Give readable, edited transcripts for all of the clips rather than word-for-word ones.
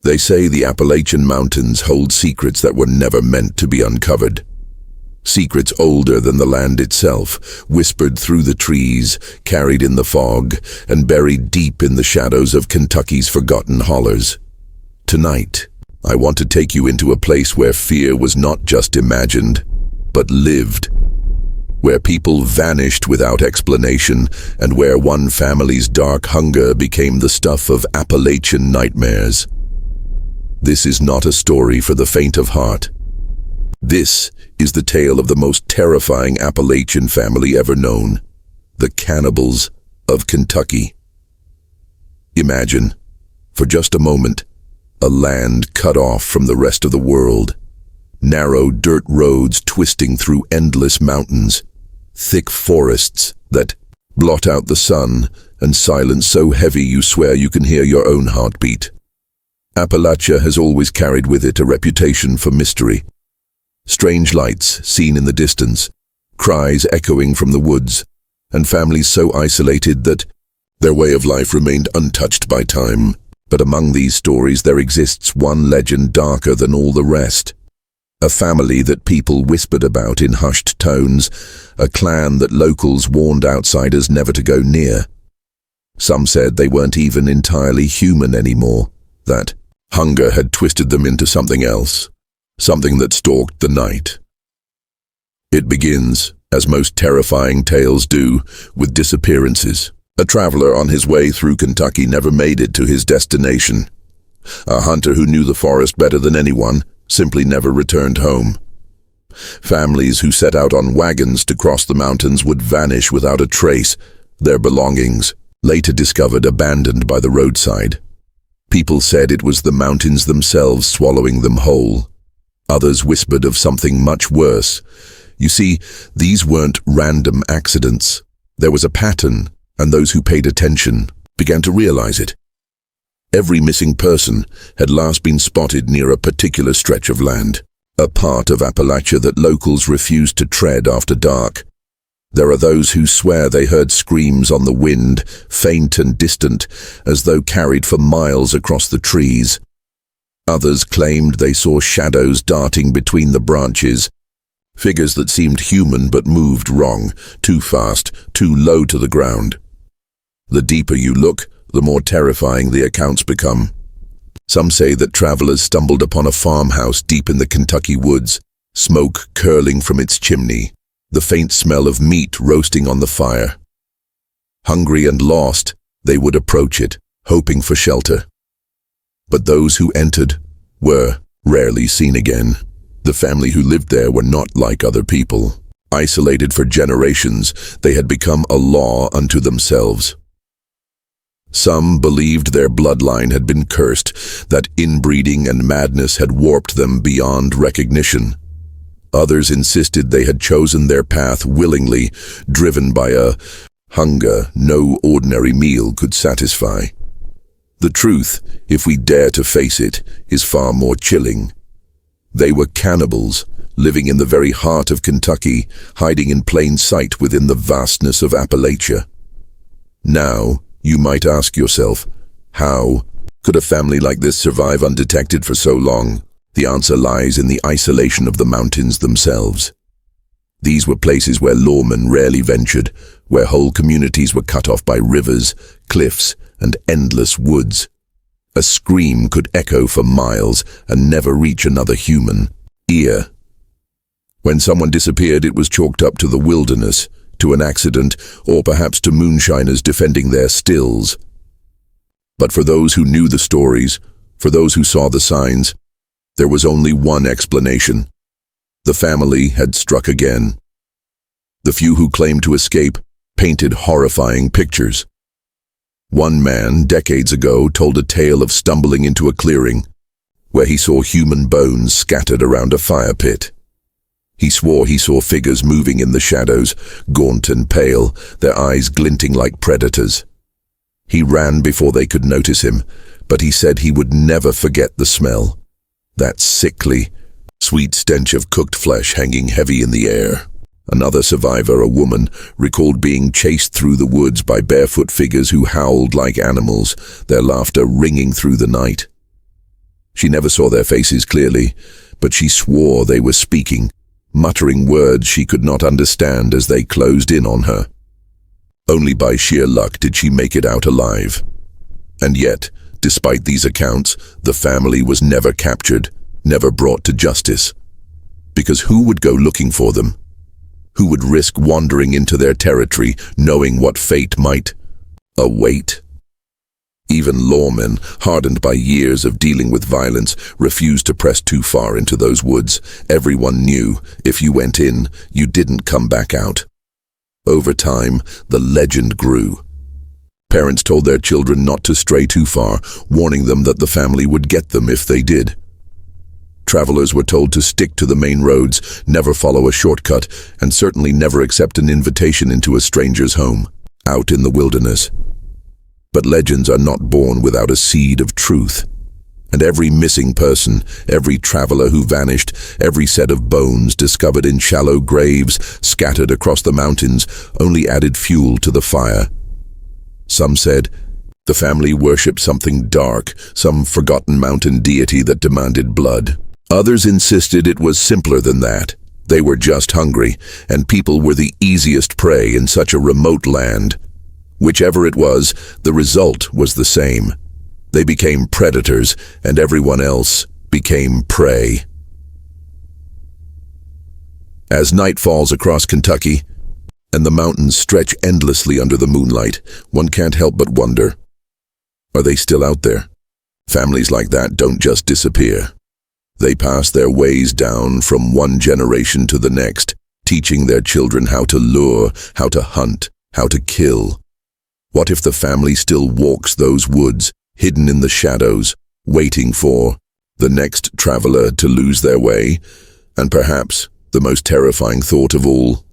They say the Appalachian mountains hold secrets that were never meant to be uncovered. Secrets older than the land itself, whispered through the trees, carried in the fog, and buried deep in the shadows of Kentucky's forgotten hollers. Tonight, I want to take you into a place where fear was not just imagined, but lived. Where people vanished without explanation, and where one family's dark hunger became the stuff of Appalachian nightmares. This is not a story for the faint of heart. This is the tale of the most terrifying Appalachian family ever known, the Cannibals of Kentucky. Imagine, for just a moment, a land cut off from the rest of the world. Narrow dirt roads twisting through endless mountains, thick forests that blot out the sun, and silence so heavy you swear you can hear your own heartbeat. Appalachia has always carried with it a reputation for mystery. Strange lights seen in the distance, cries echoing from the woods, and families so isolated that their way of life remained untouched by time. But among these stories there exists one legend darker than all the rest. A family that people whispered about in hushed tones, a clan that locals warned outsiders never to go near. Some said they weren't even entirely human anymore, that hunger had twisted them into something else, something that stalked the night. It begins, as most terrifying tales do, with disappearances. A traveler on his way through Kentucky never made it to his destination. A hunter who knew the forest better than anyone simply never returned home. Families who set out on wagons to cross the mountains would vanish without a trace, their belongings later discovered abandoned by the roadside. People said it was the mountains themselves swallowing them whole. Others whispered of something much worse. You see, these weren't random accidents. There was a pattern, and those who paid attention began to realize it. Every missing person had last been spotted near a particular stretch of land, a part of Appalachia that locals refused to tread after dark. There are those who swear they heard screams on the wind, faint and distant, as though carried for miles across the trees. Others claimed they saw shadows darting between the branches, figures that seemed human but moved wrong, too fast, too low to the ground. The deeper you look, the more terrifying the accounts become. Some say that travelers stumbled upon a farmhouse deep in the Kentucky woods, smoke curling from its chimney, the faint smell of meat roasting on the fire. Hungry and lost, they would approach it, hoping for shelter. But those who entered were rarely seen again. The family who lived there were not like other people. Isolated for generations, they had become a law unto themselves. Some believed their bloodline had been cursed, that inbreeding and madness had warped them beyond recognition. Others insisted they had chosen their path willingly, driven by a hunger no ordinary meal could satisfy. The truth, if we dare to face it, is far more chilling. They were cannibals, living in the very heart of Kentucky, hiding in plain sight within the vastness of Appalachia. Now, you might ask yourself, how could a family like this survive undetected for so long? The answer lies in the isolation of the mountains themselves. These were places where lawmen rarely ventured, where whole communities were cut off by rivers, cliffs, and endless woods. A scream could echo for miles and never reach another human ear. When someone disappeared, it was chalked up to the wilderness, to an accident, or perhaps to moonshiners defending their stills. But for those who knew the stories, for those who saw the signs, there was only one explanation. The family had struck again. The few who claimed to escape painted horrifying pictures. One man, decades ago, told a tale of stumbling into a clearing, where he saw human bones scattered around a fire pit. He swore he saw figures moving in the shadows, gaunt and pale, their eyes glinting like predators. He ran before they could notice him, but he said he would never forget the smell. That sickly, sweet stench of cooked flesh hanging heavy in the air. Another survivor, a woman, recalled being chased through the woods by barefoot figures who howled like animals, their laughter ringing through the night. She never saw their faces clearly, but she swore they were speaking, muttering words she could not understand as they closed in on her. Only by sheer luck did she make it out alive. And yet, despite these accounts, the family was never captured, never brought to justice. Because who would go looking for them? Who would risk wandering into their territory, knowing what fate might await? Even lawmen, hardened by years of dealing with violence, refused to press too far into those woods. Everyone knew, if you went in, you didn't come back out. Over time, the legend grew. Parents told their children not to stray too far, warning them that the family would get them if they did. Travelers were told to stick to the main roads, never follow a shortcut, and certainly never accept an invitation into a stranger's home, out in the wilderness. But legends are not born without a seed of truth. And every missing person, every traveler who vanished, every set of bones discovered in shallow graves scattered across the mountains only added fuel to the fire. Some said the family worshipped something dark, some forgotten mountain deity that demanded blood. Others insisted it was simpler than that. They were just hungry, and people were the easiest prey in such a remote land. Whichever it was, the result was the same. They became predators, and everyone else became prey. As night falls across Kentucky, and the mountains stretch endlessly under the moonlight, one can't help but wonder, are they still out there? Families like that don't just disappear. They pass their ways down from one generation to the next, teaching their children how to lure, how to hunt, how to kill. What if the family still walks those woods, hidden in the shadows, waiting for the next traveler to lose their way? And perhaps the most terrifying thought of all,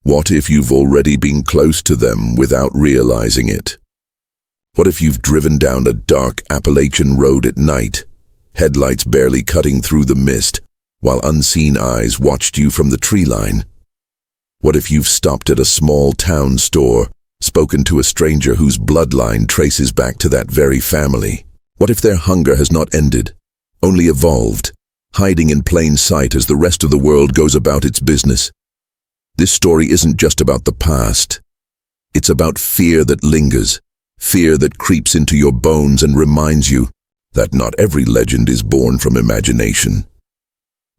what if you've already been close to them without realizing it? What if you've driven down a dark Appalachian road at night, headlights barely cutting through the mist, while unseen eyes watched you from the tree line? What if you've stopped at a small town store, spoken to a stranger whose bloodline traces back to that very family? What if their hunger has not ended, only evolved, hiding in plain sight as the rest of the world goes about its business? This story isn't just about the past. It's about fear that lingers, fear that creeps into your bones and reminds you that not every legend is born from imagination.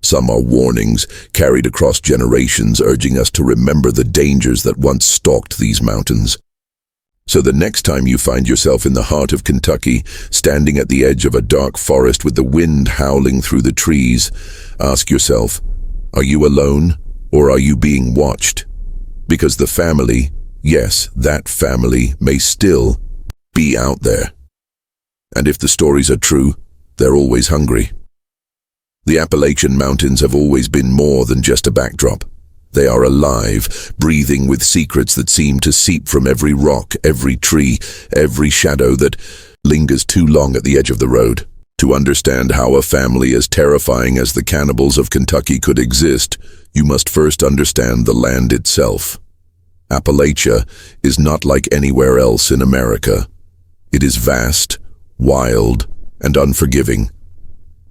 Some are warnings carried across generations, urging us to remember the dangers that once stalked these mountains. So the next time you find yourself in the heart of Kentucky, standing at the edge of a dark forest with the wind howling through the trees, ask yourself, are you alone or are you being watched? Because the family, yes, that family, may still be out there. And if the stories are true, they're always hungry. The Appalachian Mountains have always been more than just a backdrop. They are alive, breathing with secrets that seem to seep from every rock, every tree, every shadow that lingers too long at the edge of the road. To understand how a family as terrifying as the Cannibals of Kentucky could exist, you must first understand the land itself. Appalachia is not like anywhere else in America. It is vast, wild, and unforgiving.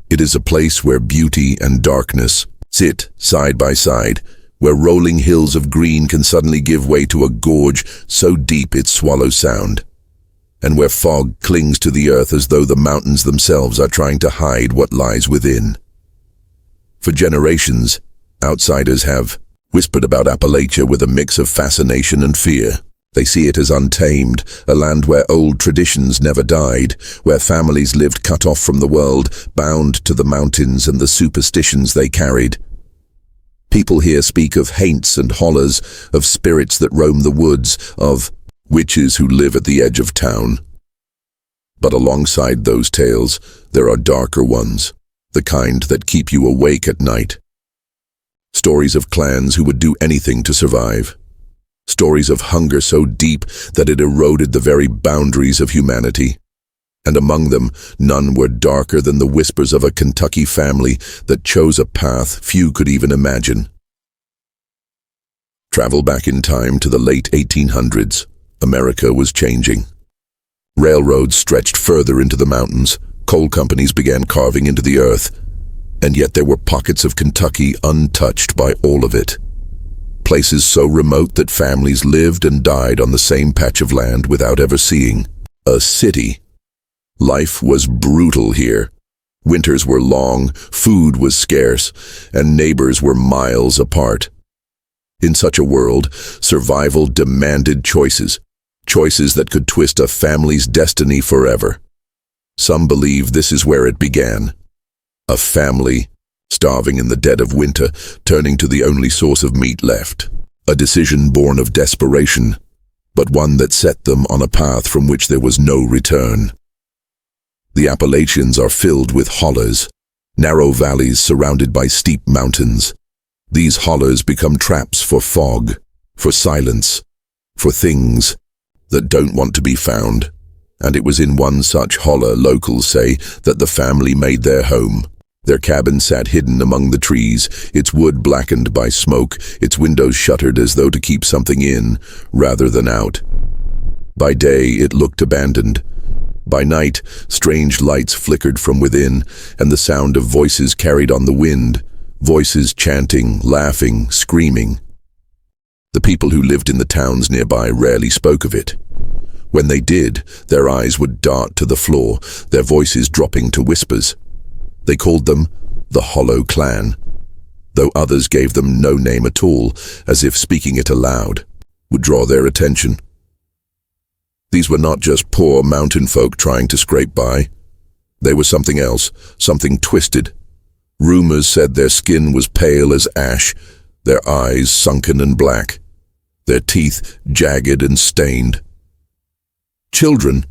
It is a place where beauty and darkness sit side by side, where rolling hills of green can suddenly give way to a gorge so deep it swallows sound, and where fog clings to the earth as though the mountains themselves are trying to hide what lies within. For generations, outsiders have whispered about Appalachia with a mix of fascination and fear. They see it as untamed, a land where old traditions never died, where families lived cut off from the world, bound to the mountains and the superstitions they carried. People here speak of haints and hollers, of spirits that roam the woods, of witches who live at the edge of town. But alongside those tales, there are darker ones, the kind that keep you awake at night. Stories of clans who would do anything to survive. Stories of hunger so deep that it eroded the very boundaries of humanity. And among them, none were darker than the whispers of a Kentucky family that chose a path few could even imagine. Travel back in time to the late 1800s. America was changing. Railroads stretched further into the mountains, Coal companies began carving into the earth, and yet there were pockets of Kentucky untouched by all of it. Places so remote that families lived and died on the same patch of land without ever seeing a city. Life was brutal here. Winters were long, food was scarce, and neighbors were miles apart. In such a world, survival demanded choices that could twist a family's destiny forever. Some believe this is where it began. A family, starving in the dead of winter, turning to the only source of meat left. A decision born of desperation, but one that set them on a path from which there was no return. The Appalachians are filled with hollers, narrow valleys surrounded by steep mountains. These hollers become traps for fog, for silence, for things that don't want to be found. And it was in one such holler, locals say, that the family made their home. Their cabin sat hidden among the trees, its wood blackened by smoke, its windows shuttered as though to keep something in, rather than out. By day it looked abandoned. By night, strange lights flickered from within, and the sound of voices carried on the wind, voices chanting, laughing, screaming. The people who lived in the towns nearby rarely spoke of it. When they did, their eyes would dart to the floor, their voices dropping to whispers. They called them the Hollow Clan, though others gave them no name at all, as if speaking it aloud would draw their attention. These were not just poor mountain folk trying to scrape by. They were something else, something twisted. Rumors said their skin was pale as ash, their eyes sunken and black, their teeth jagged and stained. Children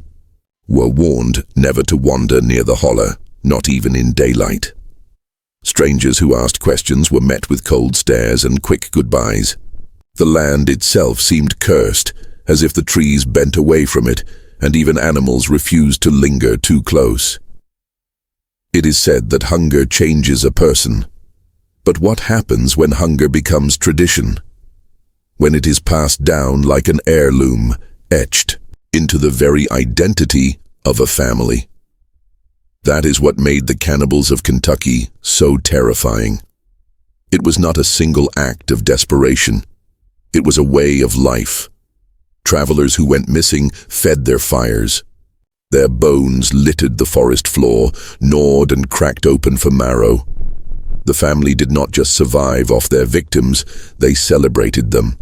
were warned never to wander near the holler, not even in daylight. Strangers who asked questions were met with cold stares and quick goodbyes. The land itself seemed cursed, as if the trees bent away from it, and even animals refused to linger too close. It is said that hunger changes a person. But what happens when hunger becomes tradition? When it is passed down like an heirloom, etched into the very identity of a family? That is what made the Cannibals of Kentucky so terrifying. It was not a single act of desperation. It was a way of life. Travelers who went missing fed their fires. Their bones littered the forest floor, gnawed and cracked open for marrow. The family did not just survive off their victims, they celebrated them.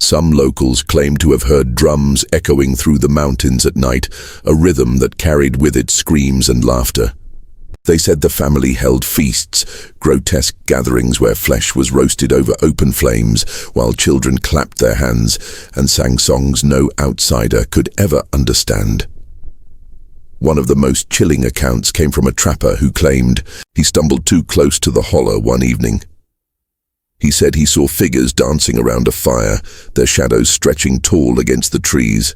Some locals claim to have heard drums echoing through the mountains at night, a rhythm that carried with it screams and laughter. They said the family held feasts, grotesque gatherings where flesh was roasted over open flames, while children clapped their hands and sang songs no outsider could ever understand. One of the most chilling accounts came from a trapper who claimed he stumbled too close to the holler one evening. He said he saw figures dancing around a fire, their shadows stretching tall against the trees.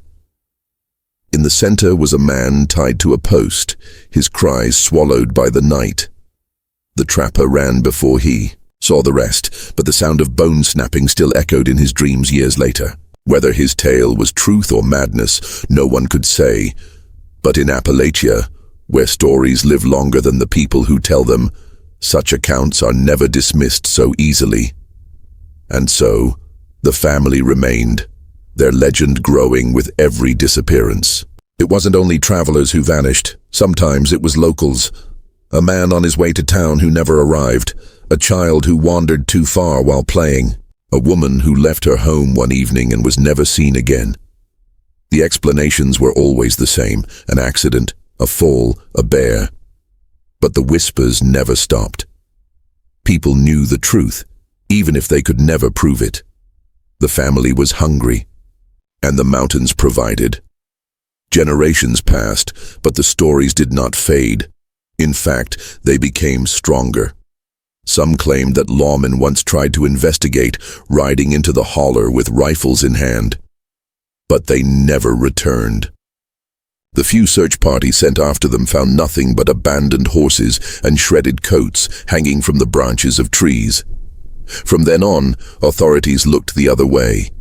In the center was a man tied to a post, his cries swallowed by the night. The trapper ran before he saw the rest, but the sound of bone snapping still echoed in his dreams years later. Whether his tale was truth or madness, no one could say. But in Appalachia, where stories live longer than the people who tell them, such accounts are never dismissed so easily. And so, the family remained, their legend growing with every disappearance. It wasn't only travelers who vanished, sometimes it was locals. A man on his way to town who never arrived, a child who wandered too far while playing, a woman who left her home one evening and was never seen again. The explanations were always the same, an accident, a fall, a bear. But the whispers never stopped. People knew the truth, even if they could never prove it. The family was hungry, and the mountains provided. Generations passed, but the stories did not fade. In fact, they became stronger. Some claimed that lawmen once tried to investigate, riding into the holler with rifles in hand. But they never returned. The few search parties sent after them found nothing but abandoned horses and shredded coats hanging from the branches of trees. From then on, authorities looked the other way.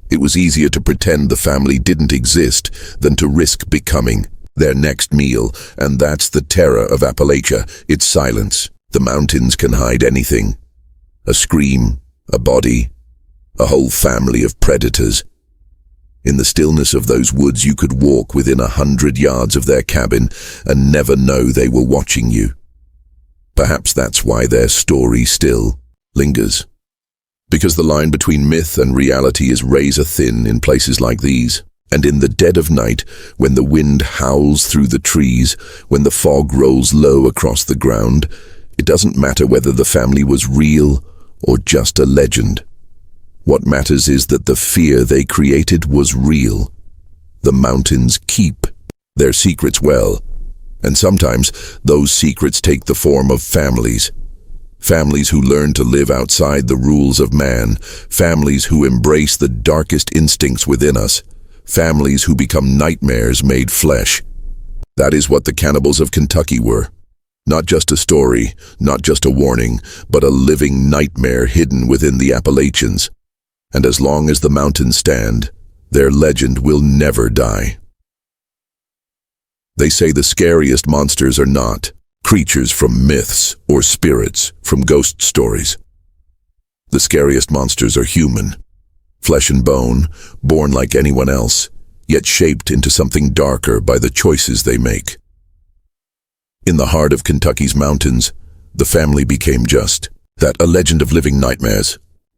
It was easier to pretend the family didn't exist than to risk becoming their next meal, and that's the terror of Appalachia. It's silence. The mountains can hide anything. A scream, a body, a whole family of predators. In the stillness of those woods, you could walk within 100 yards of their cabin and never know they were watching you. Perhaps that's why their story still lingers. Because the line between myth and reality is razor thin in places like these. And in the dead of night, when the wind howls through the trees, when the fog rolls low across the ground, it doesn't matter whether the family was real or just a legend. What matters is that the fear they created was real. The mountains keep their secrets well, and sometimes those secrets take the form of families. Families who learn to live outside the rules of man, families who embrace the darkest instincts within us, families who become nightmares made flesh. That is what the Cannibals of Kentucky were. Not just a story, not just a warning, but a living nightmare hidden within the Appalachians. And as long as the mountains stand, their legend will never die. They say the scariest monsters are not creatures from myths or spirits from ghost stories. The scariest monsters are human, flesh and bone, born like anyone else, yet shaped into something darker by the choices they make. In the heart of Kentucky's mountains, the family became just that, a legend of living nightmares.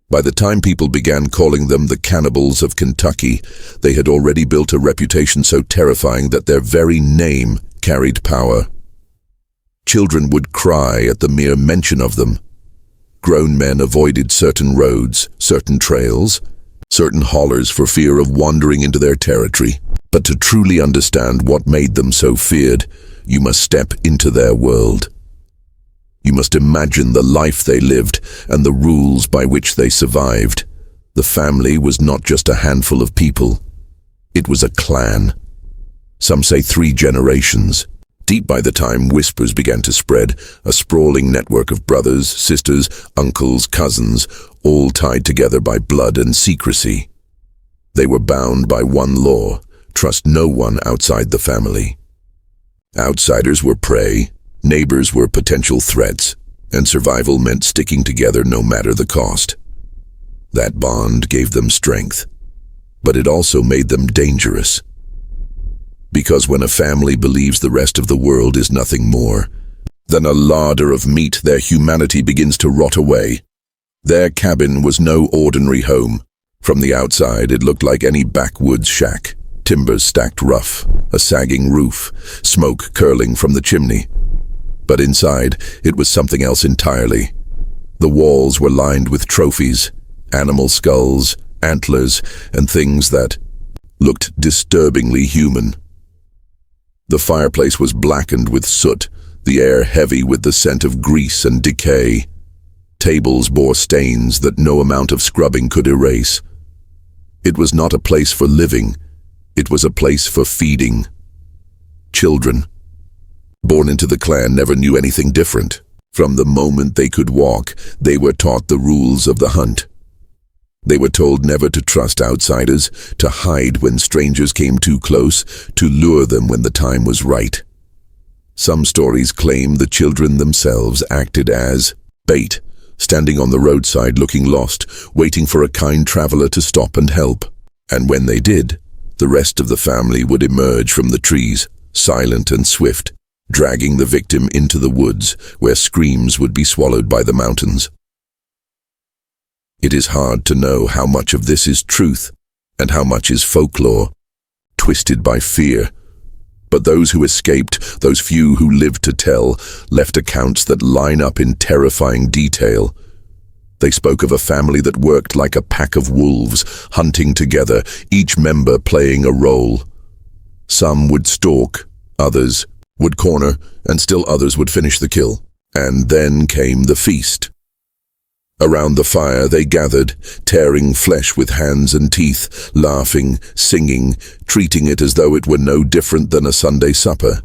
By the time people began calling them the Cannibals of Kentucky, they had already built a reputation so terrifying that their very name carried power. Children would cry at the mere mention of them. Grown men avoided certain roads, certain trails, certain hollers for fear of wandering into their territory. But to truly understand what made them so feared, you must step into their world. You must imagine the life they lived and the rules by which they survived. The family was not just a handful of people. It was a clan. Some say 3 generations. Deep by the time whispers began to spread, a sprawling network of brothers, sisters, uncles, cousins, all tied together by blood and secrecy. They were bound by one law: trust no one outside the family. Outsiders were prey, neighbors were potential threats, and survival meant sticking together no matter the cost. That bond gave them strength, but it also made them dangerous. Because when a family believes the rest of the world is nothing more than a larder of meat, their humanity begins to rot away. Their cabin was no ordinary home. From the outside, it looked like any backwoods shack. Timbers stacked rough, a sagging roof, smoke curling from the chimney. But inside, it was something else entirely. The walls were lined with trophies, animal skulls, antlers, and things that looked disturbingly human. The fireplace was blackened with soot, the air heavy with the scent of grease and decay. Tables bore stains that no amount of scrubbing could erase. It was not a place for living, it was a place for feeding. Children, born into the clan, never knew anything different. From the moment they could walk, they were taught the rules of the hunt. They were told never to trust outsiders, to hide when strangers came too close, to lure them when the time was right. Some stories claim the children themselves acted as bait, standing on the roadside looking lost, waiting for a kind traveler to stop and help. And when they did, the rest of the family would emerge from the trees, silent and swift, dragging the victim into the woods, where screams would be swallowed by the mountains. It is hard to know how much of this is truth and how much is folklore, twisted by fear. But those who escaped, those few who lived to tell, left accounts that line up in terrifying detail. They spoke of a family that worked like a pack of wolves, hunting together, each member playing a role. Some would stalk, others would corner, and still others would finish the kill. And then came the feast. Around the fire they gathered, tearing flesh with hands and teeth, laughing, singing, treating it as though it were no different than a Sunday supper.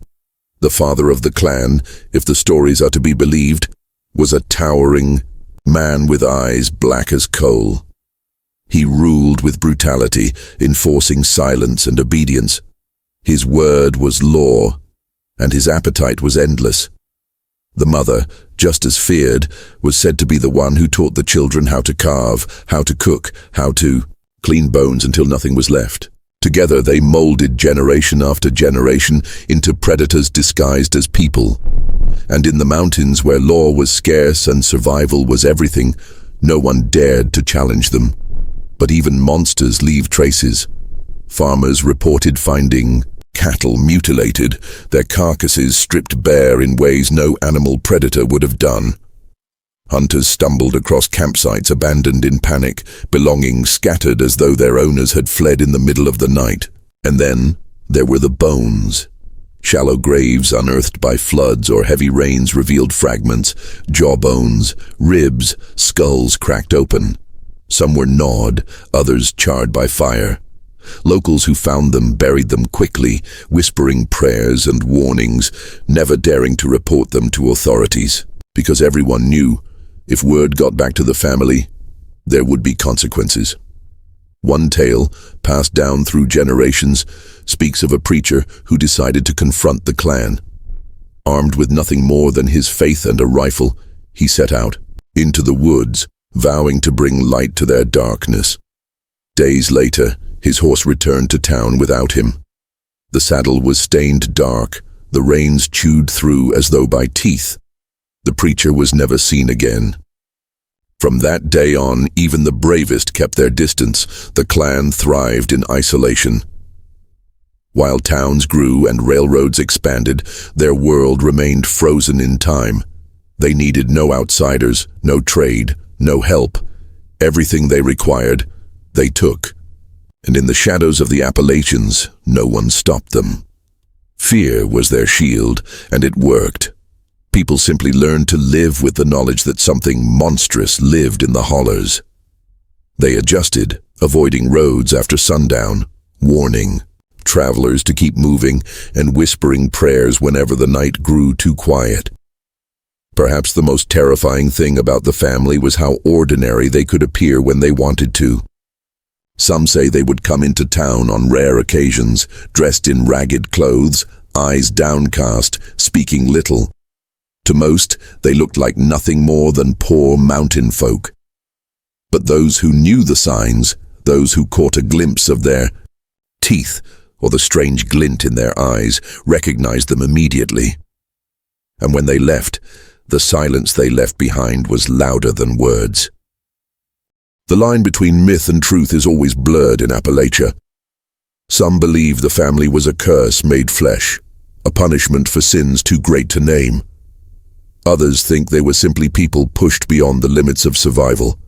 The father of the clan, if the stories are to be believed, was a towering man with eyes black as coal. He ruled with brutality, enforcing silence and obedience. His word was law, and his appetite was endless. The mother, just as feared, was said to be the one who taught the children how to carve, how to cook, how to clean bones until nothing was left. Together they molded generation after generation into predators disguised as people. And in the mountains where law was scarce and survival was everything, no one dared to challenge them. But even monsters leave traces. Farmers reported finding cattle mutilated, their carcasses stripped bare in ways no animal predator would have done. Hunters stumbled across campsites abandoned in panic, belongings scattered as though their owners had fled in the middle of the night. And then there were the bones. Shallow graves unearthed by floods or heavy rains revealed fragments, jawbones, ribs, skulls cracked open. Some were gnawed, others charred by fire. Locals who found them buried them quickly, whispering prayers and warnings, never daring to report them to authorities, because everyone knew if word got back to the family, there would be consequences. One tale, passed down through generations, speaks of a preacher who decided to confront the clan. Armed with nothing more than his faith and a rifle, he set out into the woods, vowing to bring light to their darkness. Days later, his horse returned to town without him. The saddle was stained dark, the reins chewed through as though by teeth. The preacher was never seen again. From that day on, even the bravest kept their distance. The clan thrived in isolation. While towns grew and railroads expanded, their world remained frozen in time. They needed no outsiders, no trade, no help. Everything they required, they took. And in the shadows of the Appalachians, no one stopped them. Fear was their shield, and it worked. People simply learned to live with the knowledge that something monstrous lived in the hollers. They adjusted, avoiding roads after sundown, warning travelers to keep moving and whispering prayers whenever the night grew too quiet. Perhaps the most terrifying thing about the family was how ordinary they could appear when they wanted to. Some say they would come into town on rare occasions, dressed in ragged clothes, eyes downcast, speaking little. To most, they looked like nothing more than poor mountain folk. But those who knew the signs, those who caught a glimpse of their teeth or the strange glint in their eyes, recognized them immediately. And when they left, the silence they left behind was louder than words. The line between myth and truth is always blurred in Appalachia. Some believe the family was a curse made flesh, a punishment for sins too great to name. Others think they were simply people pushed beyond the limits of survival.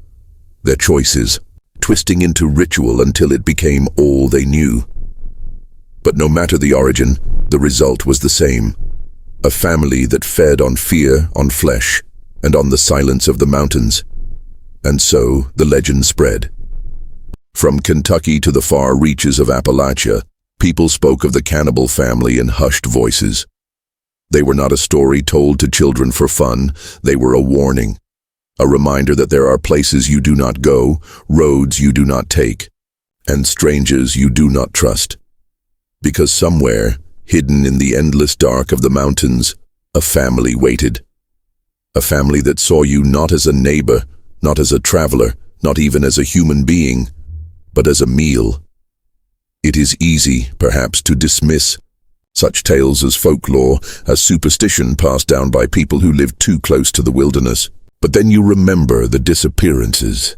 Their choices, twisting into ritual until it became all they knew. But no matter the origin, the result was the same. A family that fed on fear, on flesh, and on the silence of the mountains. And so the legend spread. From Kentucky to the far reaches of Appalachia, people spoke of the Cannibal family in hushed voices. They were not a story told to children for fun, they were a warning. A reminder that there are places you do not go, roads you do not take, and strangers you do not trust. Because somewhere, hidden in the endless dark of the mountains, a family waited. A family that saw you not as a neighbor, not as a traveler, not even as a human being, but as a meal. It is easy, perhaps, to dismiss such tales as folklore, as superstition passed down by people who lived too close to the wilderness. But then you remember the disappearances,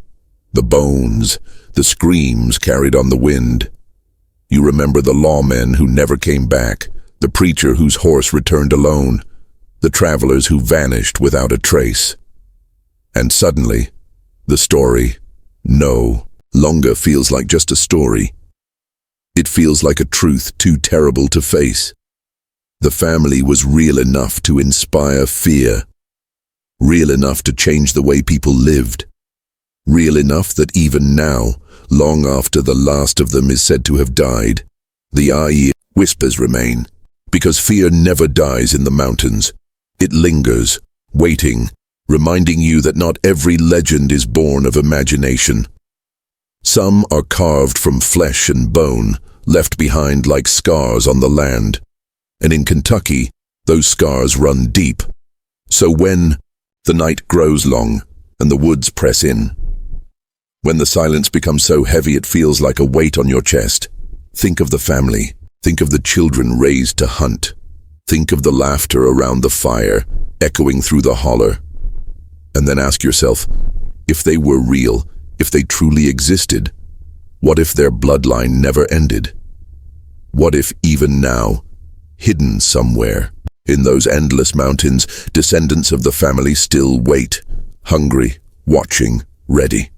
the bones, the screams carried on the wind. You remember the lawmen who never came back, the preacher whose horse returned alone, the travelers who vanished without a trace. And suddenly, the story, no longer feels like just a story. It feels like a truth too terrible to face. The family was real enough to inspire fear, real enough to change the way people lived, real enough that even now, long after the last of them is said to have died, the eerie whispers remain, because fear never dies in the mountains. It lingers, waiting, reminding you that not every legend is born of imagination. Some are carved from flesh and bone, left behind like scars on the land. And in Kentucky, those scars run deep. So when the night grows long and the woods press in, when the silence becomes so heavy it feels like a weight on your chest, think of the family. Think of the children raised to hunt. Think of the laughter around the fire, echoing through the holler. And then ask yourself, if they were real, if they truly existed, what if their bloodline never ended? What if even now, hidden somewhere, in those endless mountains, descendants of the family still wait, hungry, watching, ready?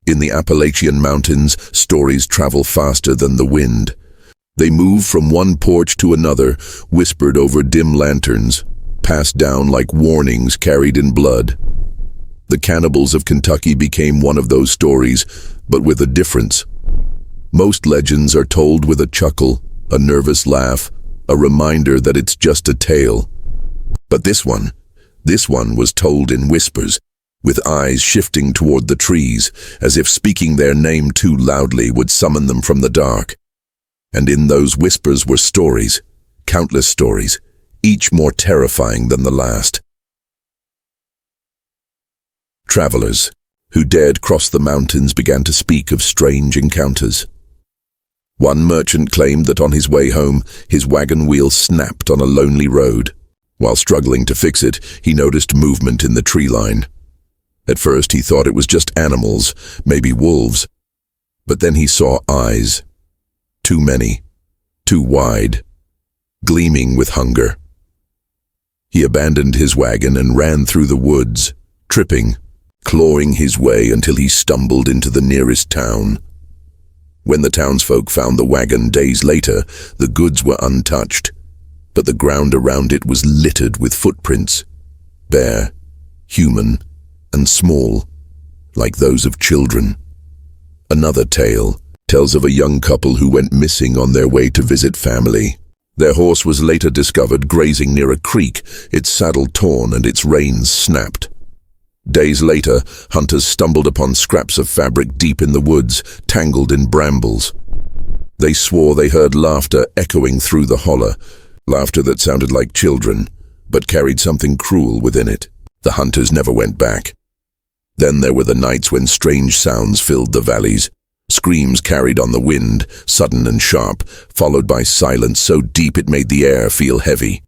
In the Appalachian mountains, stories travel faster than the wind. They move from one porch to another, whispered over dim lanterns, passed down like warnings carried in blood. The Cannibals of Kentucky became one of those stories, but with a difference. Most legends are told with a chuckle, a nervous laugh, a reminder that it's just a tale. But this one was told in whispers, with eyes shifting toward the trees, as if speaking their name too loudly would summon them from the dark. And in those whispers were stories, countless stories, each more terrifying than the last. Travelers who dared cross the mountains began to speak of strange encounters. One merchant claimed that on his way home, his wagon wheel snapped on a lonely road. While struggling to fix it, he noticed movement in the tree line. At first he thought it was just animals, maybe wolves. But then he saw eyes. Too many, too wide, gleaming with hunger. He abandoned his wagon and ran through the woods, tripping, clawing his way until he stumbled into the nearest town. When the townsfolk found the wagon days later, the goods were untouched, but the ground around it was littered with footprints, bare, human, and small, like those of children. Another tale tells of a young couple who went missing on their way to visit family. Their horse was later discovered grazing near a creek, its saddle torn and its reins snapped. Days later, hunters stumbled upon scraps of fabric deep in the woods, tangled in brambles. They swore they heard laughter echoing through the holler, laughter that sounded like children, but carried something cruel within it. The hunters never went back. Then there were the nights when strange sounds filled the valleys. Screams carried on the wind, sudden and sharp, followed by silence so deep it made the air feel heavy.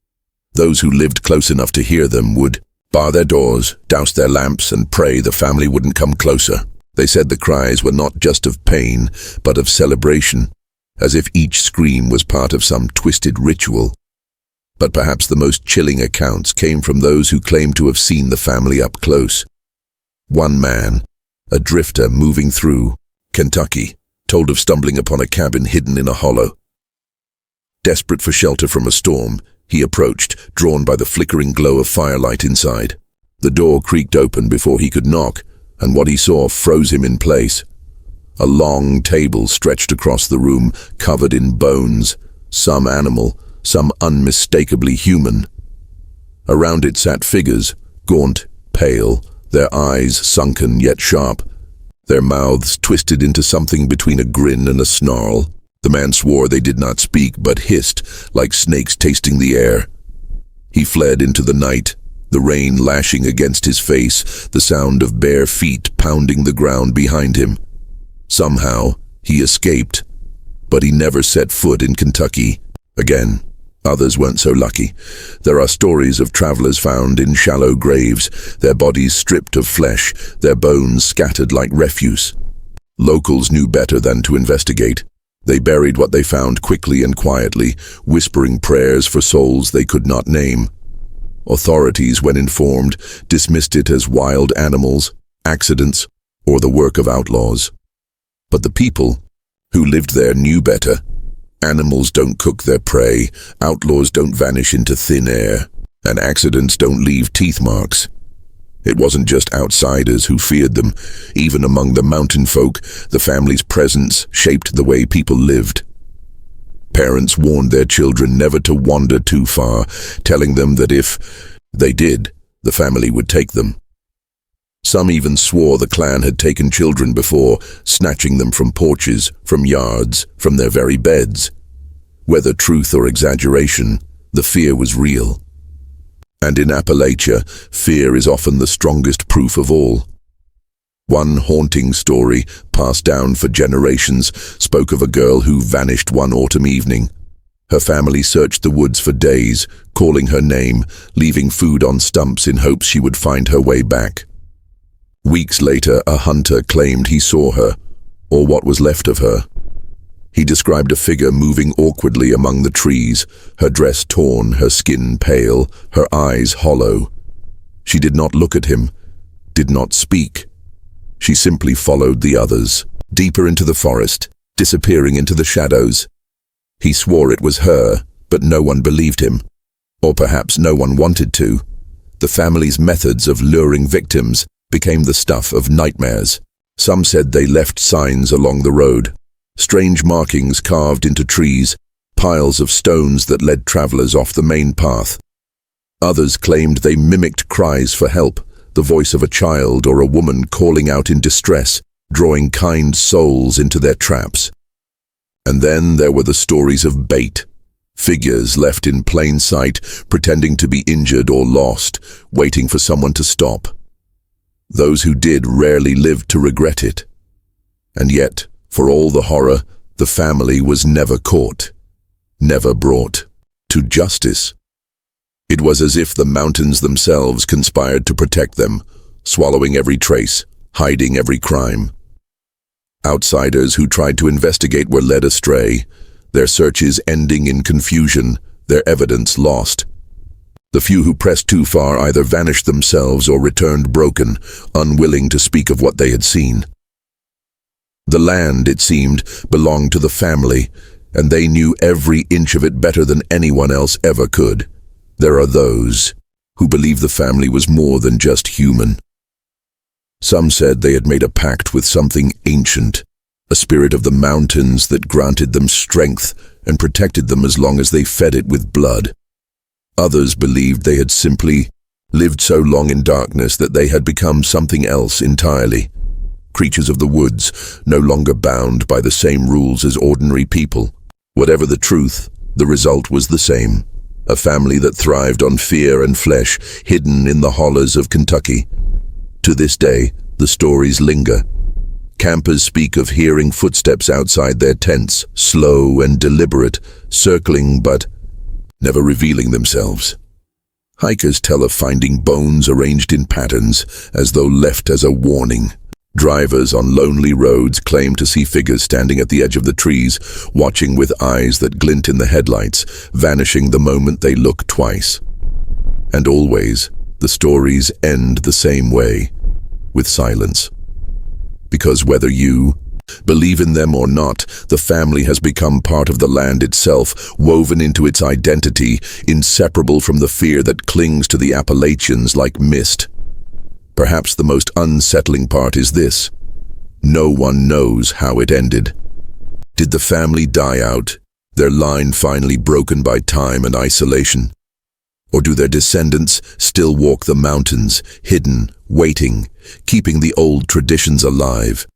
Those who lived close enough to hear them would bar their doors, douse their lamps, and pray the family wouldn't come closer. They said the cries were not just of pain, but of celebration, as if each scream was part of some twisted ritual. But perhaps the most chilling accounts came from those who claimed to have seen the family up close. One man, a drifter moving through Kentucky, told of stumbling upon a cabin hidden in a hollow. Desperate for shelter from a storm, he approached, drawn by the flickering glow of firelight inside. The door creaked open before he could knock, and what he saw froze him in place. A long table stretched across the room, covered in bones, some animal, some unmistakably human. Around it sat figures, gaunt, pale, their eyes sunken yet sharp, their mouths twisted into something between a grin and a snarl. The man swore they did not speak, but hissed, like snakes tasting the air. He fled into the night, the rain lashing against his face, the sound of bare feet pounding the ground behind him. Somehow, he escaped, but he never set foot in Kentucky again. Others weren't so lucky. There are stories of travelers found in shallow graves, their bodies stripped of flesh, their bones scattered like refuse. Locals knew better than to investigate. They buried what they found quickly and quietly, whispering prayers for souls they could not name. Authorities, when informed, dismissed it as wild animals, accidents, or the work of outlaws. But the people who lived there knew better. Animals don't cook their prey, outlaws don't vanish into thin air, and accidents don't leave teeth marks. It wasn't just outsiders who feared them. Even among the mountain folk, the family's presence shaped the way people lived. Parents warned their children never to wander too far, telling them that if they did, the family would take them. Some even swore the clan had taken children before, snatching them from porches, from yards, from their very beds. Whether truth or exaggeration, the fear was real. And in Appalachia, fear is often the strongest proof of all. One haunting story, passed down for generations, spoke of a girl who vanished one autumn evening. Her family searched the woods for days, calling her name, leaving food on stumps in hopes she would find her way back. Weeks later, a hunter claimed he saw her, or what was left of her. He described a figure moving awkwardly among the trees, her dress torn, her skin pale, her eyes hollow. She did not look at him, did not speak. She simply followed the others, deeper into the forest, disappearing into the shadows. He swore it was her, but no one believed him. Or perhaps no one wanted to. The family's methods of luring victims became the stuff of nightmares. Some said they left signs along the road, strange markings carved into trees, piles of stones that led travelers off the main path. Others claimed they mimicked cries for help, the voice of a child or a woman calling out in distress, drawing kind souls into their traps. And then there were the stories of bait, figures left in plain sight, pretending to be injured or lost, waiting for someone to stop. Those who did rarely lived to regret it. And yet, for all the horror, the family was never caught, never brought to justice. It was as if the mountains themselves conspired to protect them, swallowing every trace, hiding every crime. Outsiders who tried to investigate were led astray, their searches ending in confusion, their evidence lost. The few who pressed too far either vanished themselves or returned broken, unwilling to speak of what they had seen. The land, it seemed, belonged to the family, and they knew every inch of it better than anyone else ever could. There are those who believe the family was more than just human. Some said they had made a pact with something ancient, a spirit of the mountains that granted them strength and protected them as long as they fed it with blood. Others believed they had simply lived so long in darkness that they had become something else entirely. Creatures of the woods, no longer bound by the same rules as ordinary people. Whatever the truth, the result was the same. A family that thrived on fear and flesh, hidden in the hollers of Kentucky. To this day, the stories linger. Campers speak of hearing footsteps outside their tents, slow and deliberate, circling but never revealing themselves. Hikers tell of finding bones arranged in patterns, as though left as a warning. Drivers on lonely roads claim to see figures standing at the edge of the trees, watching with eyes that glint in the headlights, vanishing the moment they look twice. And always, the stories end the same way, with silence. Because whether you believe in them or not, the family has become part of the land itself, woven into its identity, inseparable from the fear that clings to the Appalachians like mist. Perhaps the most unsettling part is this: no one knows how it ended. Did the family die out, their line finally broken by time and isolation? Or do their descendants still walk the mountains, hidden, waiting, keeping the old traditions alive?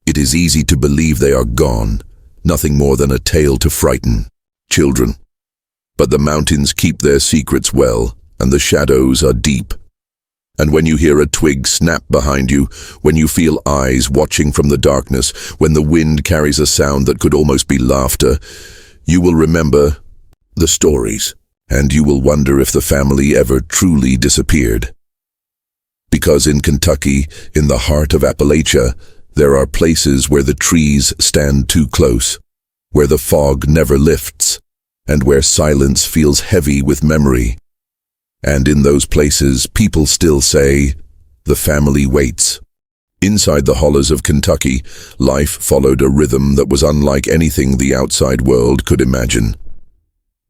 It is easy to believe they are gone, nothing more than a tale to frighten children. But the mountains keep their secrets well, and the shadows are deep. And when you hear a twig snap behind you, when you feel eyes watching from the darkness, when the wind carries a sound that could almost be laughter, you will remember the stories, and you will wonder if the family ever truly disappeared. Because in Kentucky, in the heart of Appalachia, there are places where the trees stand too close, where the fog never lifts, and where silence feels heavy with memory. And in those places, people still say, the family waits. Inside the hollers of Kentucky, life followed a rhythm that was unlike anything the outside world could imagine.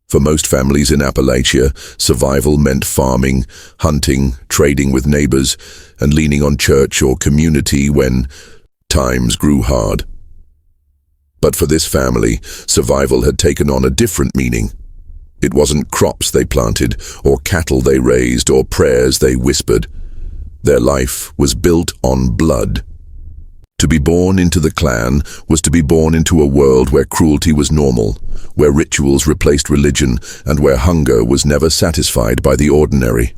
For most families in Appalachia, survival meant farming, hunting, trading with neighbors, and leaning on church or community when times grew hard. But for this family, survival had taken on a different meaning. It wasn't crops they planted, or cattle they raised, or prayers they whispered. Their life was built on blood. To be born into the clan was to be born into a world where cruelty was normal, where rituals replaced religion, and where hunger was never satisfied by the ordinary.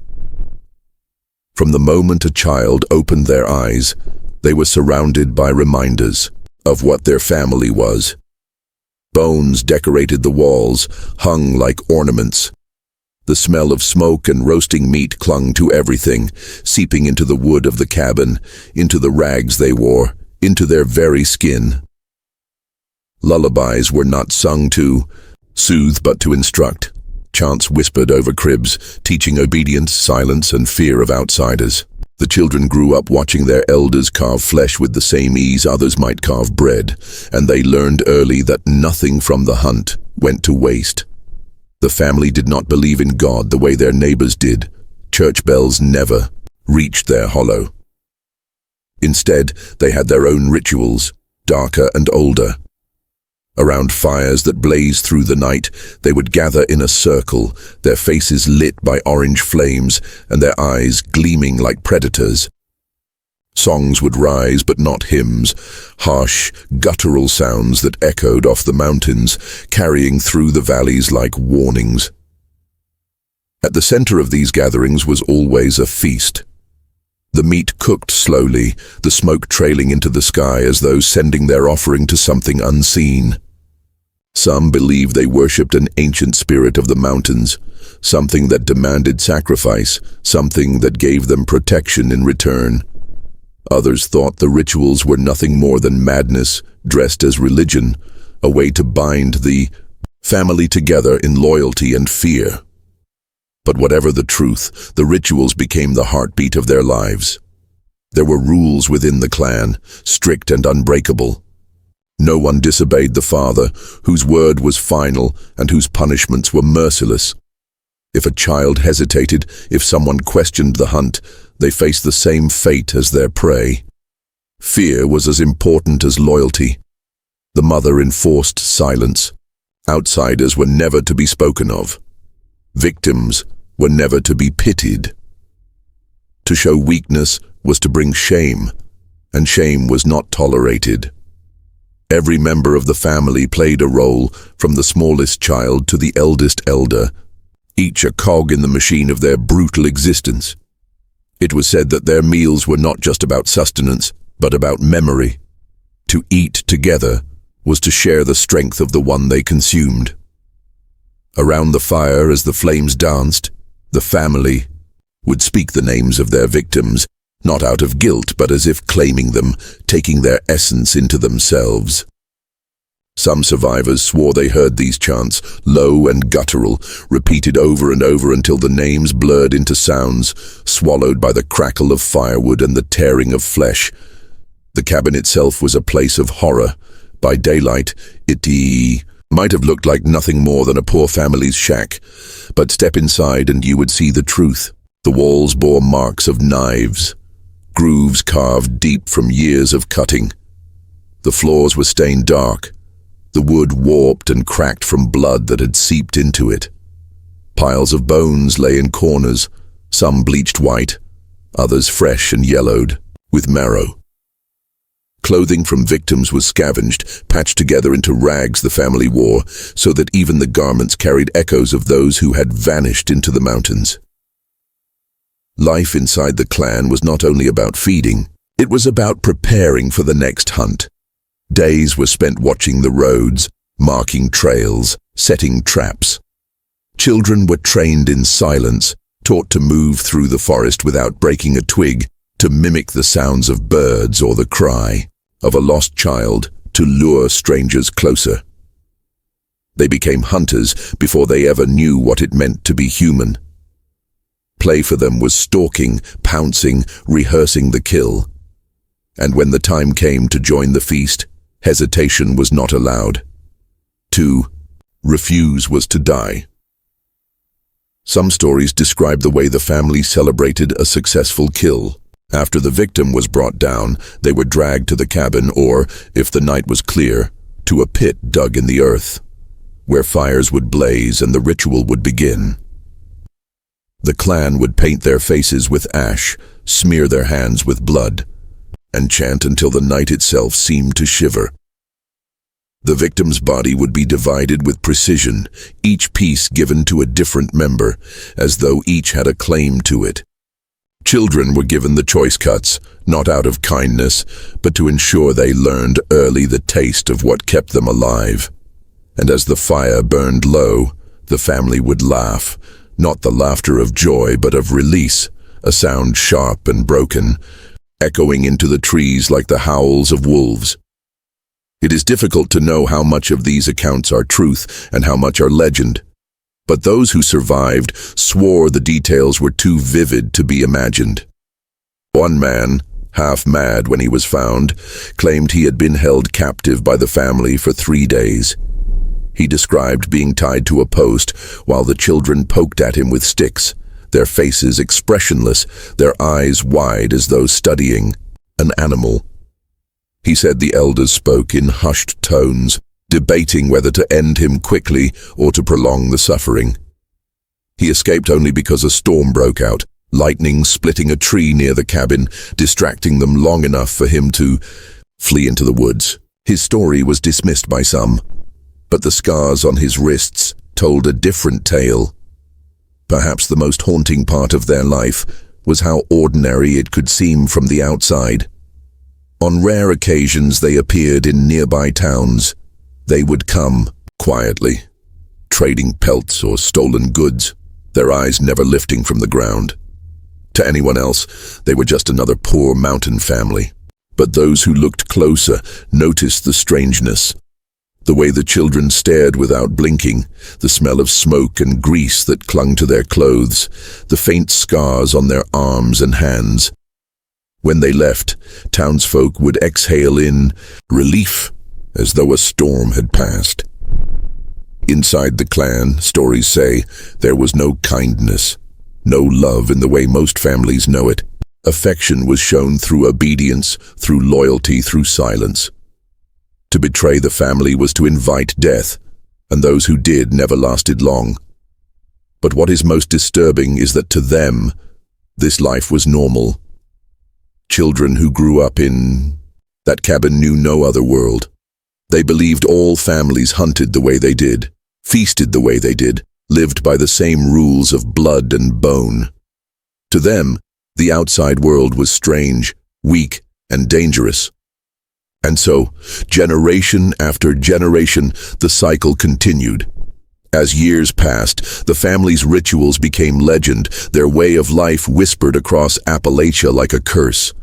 From the moment a child opened their eyes, they were surrounded by reminders of what their family was. Bones decorated the walls, hung like ornaments. The smell of smoke and roasting meat clung to everything, seeping into the wood of the cabin, into the rags they wore, into their very skin. Lullabies were not sung to soothe but to instruct. Chants whispered over cribs, teaching obedience, silence, and fear of outsiders. The children grew up watching their elders carve flesh with the same ease others might carve bread, and they learned early that nothing from the hunt went to waste. The family did not believe in God the way their neighbors did. Church bells never reached their hollow. Instead, they had their own rituals, darker and older. Around fires that blazed through the night, they would gather in a circle, their faces lit by orange flames and their eyes gleaming like predators. Songs would rise, but not hymns, harsh, guttural sounds that echoed off the mountains, carrying through the valleys like warnings. At the center of these gatherings was always a feast. The meat cooked slowly, the smoke trailing into the sky as though sending their offering to something unseen. Some believed they worshipped an ancient spirit of the mountains, something that demanded sacrifice, something that gave them protection in return. Others thought the rituals were nothing more than madness dressed as religion, a way to bind the family together in loyalty and fear. But whatever the truth, the rituals became the heartbeat of their lives. There were rules within the clan, strict and unbreakable. No one disobeyed the father, whose word was final and whose punishments were merciless. If a child hesitated, if someone questioned the hunt, they faced the same fate as their prey. Fear was as important as loyalty. The mother enforced silence. Outsiders were never to be spoken of. Victims were never to be pitied. To show weakness was to bring shame, and shame was not tolerated. Every member of the family played a role, from the smallest child to the eldest elder, each a cog in the machine of their brutal existence. It was said that their meals were not just about sustenance, but about memory. To eat together was to share the strength of the one they consumed. Around the fire, as the flames danced, the family would speak the names of their victims, not out of guilt, but as if claiming them, taking their essence into themselves. Some survivors swore they heard these chants, low and guttural, repeated over and over until the names blurred into sounds, swallowed by the crackle of firewood and the tearing of flesh. The cabin itself was a place of horror. By daylight, it might have looked like nothing more than a poor family's shack, but step inside and you would see the truth. The walls bore marks of knives, grooves carved deep from years of cutting. The floors were stained dark, the wood warped and cracked from blood that had seeped into it. Piles of bones lay in corners, some bleached white, others fresh and yellowed, with marrow. Clothing from victims was scavenged, patched together into rags the family wore, so that even the garments carried echoes of those who had vanished into the mountains. Life inside the clan was not only about feeding, it was about preparing for the next hunt. Days were spent watching the roads, marking trails, setting traps. Children were trained in silence, taught to move through the forest without breaking a twig, to mimic the sounds of birds or the cry of a lost child, to lure strangers closer. They became hunters before they ever knew what it meant to be human. Play for them was stalking, pouncing, rehearsing the kill. And when the time came to join the feast, hesitation was not allowed. To refuse was to die. Some stories describe the way the family celebrated a successful kill. After the victim was brought down, they were dragged to the cabin or, if the night was clear, to a pit dug in the earth, where fires would blaze and the ritual would begin. The clan would paint their faces with ash, smear their hands with blood, and chant until the night itself seemed to shiver. The victim's body would be divided with precision, each piece given to a different member, as though each had a claim to it. Children were given the choice cuts, not out of kindness, but to ensure they learned early the taste of what kept them alive. And as the fire burned low, the family would laugh, not the laughter of joy but of release, a sound sharp and broken, echoing into the trees like the howls of wolves. It is difficult to know how much of these accounts are truth and how much are legend, but those who survived swore the details were too vivid to be imagined. One man, half mad when he was found, claimed he had been held captive by the family for 3 days. He described being tied to a post while the children poked at him with sticks, their faces expressionless, their eyes wide as though studying an animal. He said the elders spoke in hushed tones, debating whether to end him quickly or to prolong the suffering. He escaped only because a storm broke out, lightning splitting a tree near the cabin, distracting them long enough for him to flee into the woods. His story was dismissed by some, but the scars on his wrists told a different tale. Perhaps the most haunting part of their life was how ordinary it could seem from the outside. On rare occasions they appeared in nearby towns. They would come quietly, trading pelts or stolen goods, their eyes never lifting from the ground. To anyone else, they were just another poor mountain family. But those who looked closer noticed the strangeness. The way the children stared without blinking, the smell of smoke and grease that clung to their clothes, the faint scars on their arms and hands. When they left, townsfolk would exhale in relief, as though a storm had passed. Inside the clan, stories say, there was no kindness, no love in the way most families know it. Affection was shown through obedience, through loyalty, through silence. To betray the family was to invite death, and those who did never lasted long. But what is most disturbing is that to them, this life was normal. Children who grew up in that cabin knew no other world. They believed all families hunted the way they did, feasted the way they did, lived by the same rules of blood and bone. To them, the outside world was strange, weak, and dangerous. And so, generation after generation, the cycle continued. As years passed, the family's rituals became legend, their way of life whispered across Appalachia like a curse.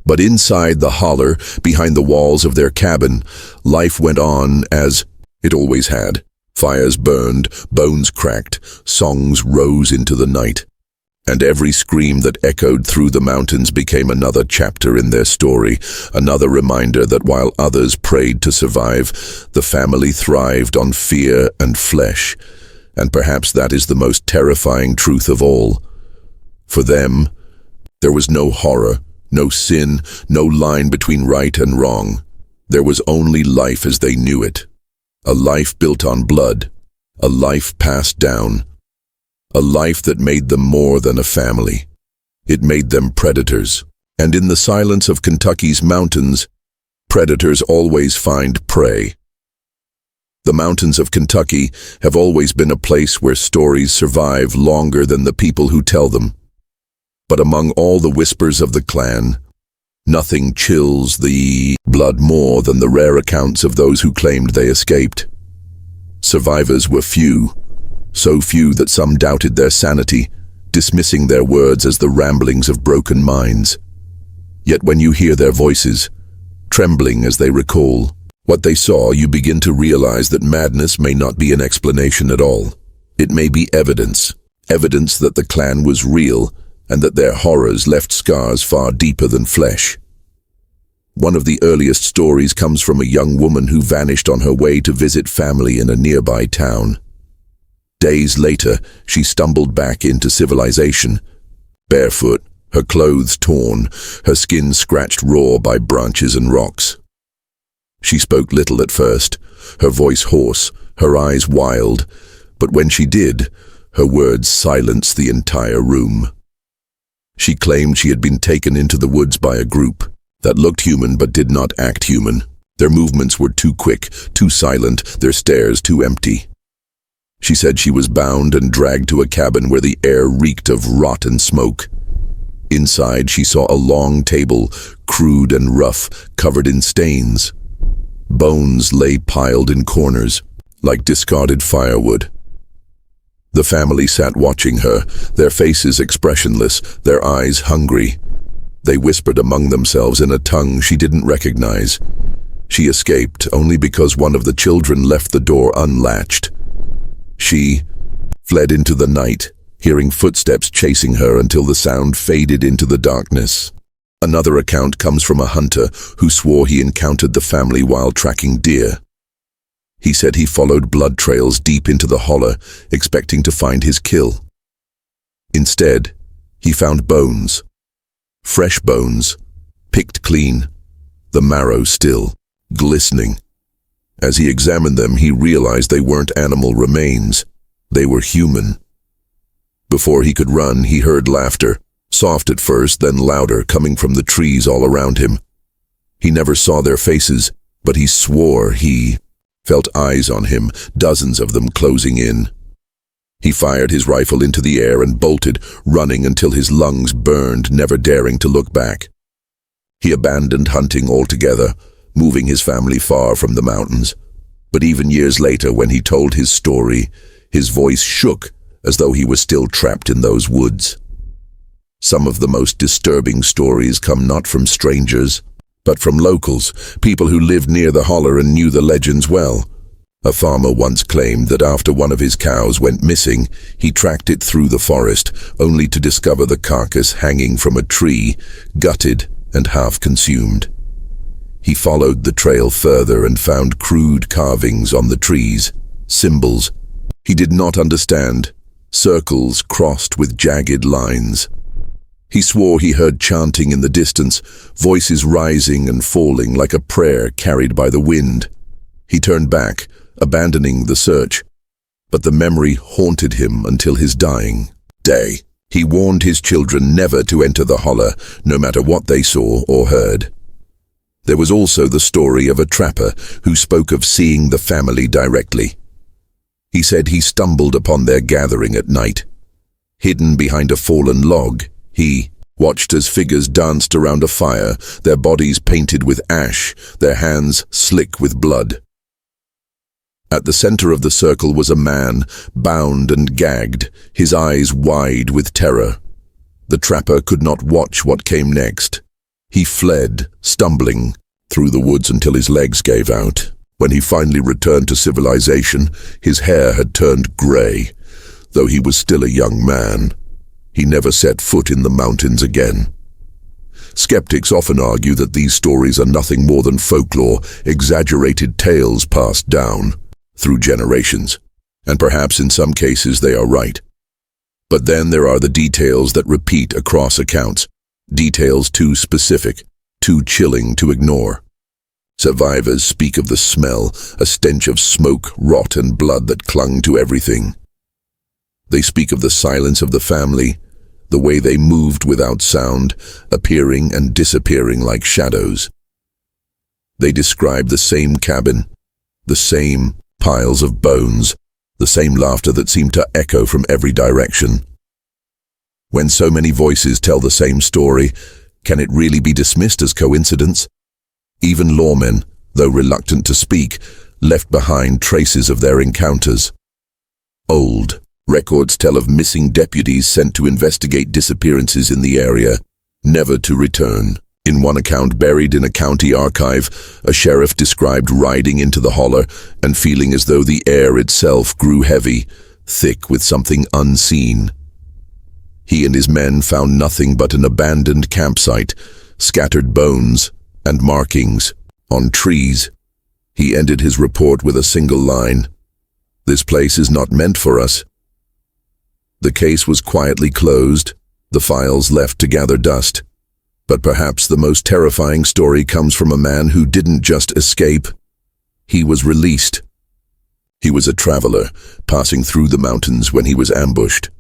But inside the holler, behind the walls of their cabin, life went on as it always had. Fires burned, bones cracked, songs rose into the night. And every scream that echoed through the mountains became another chapter in their story, another reminder that while others prayed to survive, the family thrived on fear and flesh. And perhaps that is the most terrifying truth of all. For them, there was no horror, no sin, no line between right and wrong. There was only life as they knew it. A life built on blood, a life passed down, a life that made them more than a family. It made them predators. And in the silence of Kentucky's mountains, predators always find prey. The mountains of Kentucky have always been a place where stories survive longer than the people who tell them. But among all the whispers of the clan, nothing chills the blood more than the rare accounts of those who claimed they escaped. Survivors were few, so few that some doubted their sanity, dismissing their words as the ramblings of broken minds. Yet when you hear their voices, trembling as they recall what they saw, you begin to realize that madness may not be an explanation at all. It may be evidence that the clan was real, and that their horrors left scars far deeper than flesh. One of the earliest stories comes from a young woman who vanished on her way to visit family in a nearby town. Days later, she stumbled back into civilization, barefoot, her clothes torn, her skin scratched raw by branches and rocks. She spoke little at first, her voice hoarse, her eyes wild, but when she did, Her words silenced the entire room. She claimed she had been taken into the woods by a group that looked human but did not act human. Their movements were too quick, too silent, their stares too empty. She said she was bound and dragged to a cabin where the air reeked of rot and smoke. Inside, she saw a long table, crude and rough, covered in stains. Bones lay piled in corners, like discarded firewood. The family sat watching her, their faces expressionless, their eyes hungry. They whispered among themselves in a tongue she didn't recognize. She escaped only because one of the children left the door unlatched. She fled into the night, hearing footsteps chasing her until the sound faded into the darkness. Another account comes from a hunter who swore he encountered the family while tracking deer. He said he followed blood trails deep into the holler, expecting to find his kill. Instead, he found bones. Fresh bones, picked clean, the marrow still, glistening. As he examined them, he realized they weren't animal remains. They were human. Before he could run, he heard laughter, soft at first, then louder, coming from the trees all around him. He never saw their faces, but he swore he felt eyes on him, dozens of them closing in. He fired his rifle into the air and bolted, running until his lungs burned, never daring to look back. He abandoned hunting altogether, moving his family far from the mountains. But even years later, when he told his story, his voice shook as though he was still trapped in those woods. Some of the most disturbing stories come not from strangers, but from locals, people who lived near the holler and knew the legends well. A farmer once claimed that after one of his cows went missing, he tracked it through the forest, only to discover the carcass hanging from a tree, gutted and half consumed. He followed the trail further and found crude carvings on the trees, symbols he did not understand, circles crossed with jagged lines. He swore he heard chanting in the distance, voices rising and falling like a prayer carried by the wind. He turned back, abandoning the search, but the memory haunted him until his dying day. He warned his children never to enter the holler, no matter what they saw or heard. There was also the story of a trapper who spoke of seeing the family directly. He said he stumbled upon their gathering at night. Hidden behind a fallen log, he watched as figures danced around a fire, their bodies painted with ash, their hands slick with blood. At the center of the circle was a man, bound and gagged, his eyes wide with terror. The trapper could not watch what came next. He fled, stumbling, through the woods until his legs gave out. When he finally returned to civilization, his hair had turned gray. Though he was still a young man, he never set foot in the mountains again. Skeptics often argue that these stories are nothing more than folklore, exaggerated tales passed down through generations, and perhaps in some cases they are right. But then there are the details that repeat across accounts, details too specific, too chilling to ignore. Survivors speak of the smell, a stench of smoke, rot, and blood that clung to everything. They speak of the silence of the family, the way they moved without sound, appearing and disappearing like shadows. They describe the same cabin, the same piles of bones, the same laughter that seemed to echo from every direction. When so many voices tell the same story, can it really be dismissed as coincidence? Even lawmen, though reluctant to speak, left behind traces of their encounters. Old records tell of missing deputies sent to investigate disappearances in the area, never to return. In one account buried in a county archive, a sheriff described riding into the holler and feeling as though the air itself grew heavy, thick with something unseen. He and his men found nothing but an abandoned campsite, scattered bones, and markings on trees. He ended his report with a single line: "This place is not meant for us." The case was quietly closed, the files left to gather dust. But perhaps the most terrifying story comes from a man who didn't just escape. He was released. He was a traveler, passing through the mountains when he was ambushed.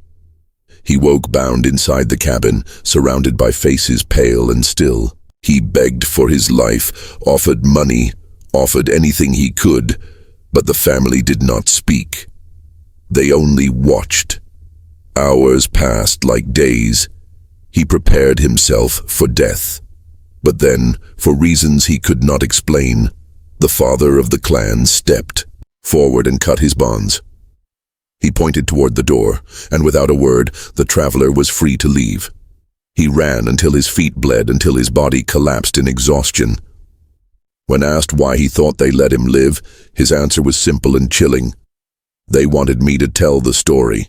He woke bound inside the cabin, surrounded by faces pale and still. He begged for his life, offered money, offered anything he could, but the family did not speak. They only watched. Hours passed like days. He prepared himself for death. But then, for reasons he could not explain, the father of the clan stepped forward and cut his bonds. He pointed toward the door, and without a word, the traveler was free to leave. He ran until his feet bled, until his body collapsed in exhaustion. When asked why he thought they let him live, his answer was simple and chilling. They wanted me to tell the story.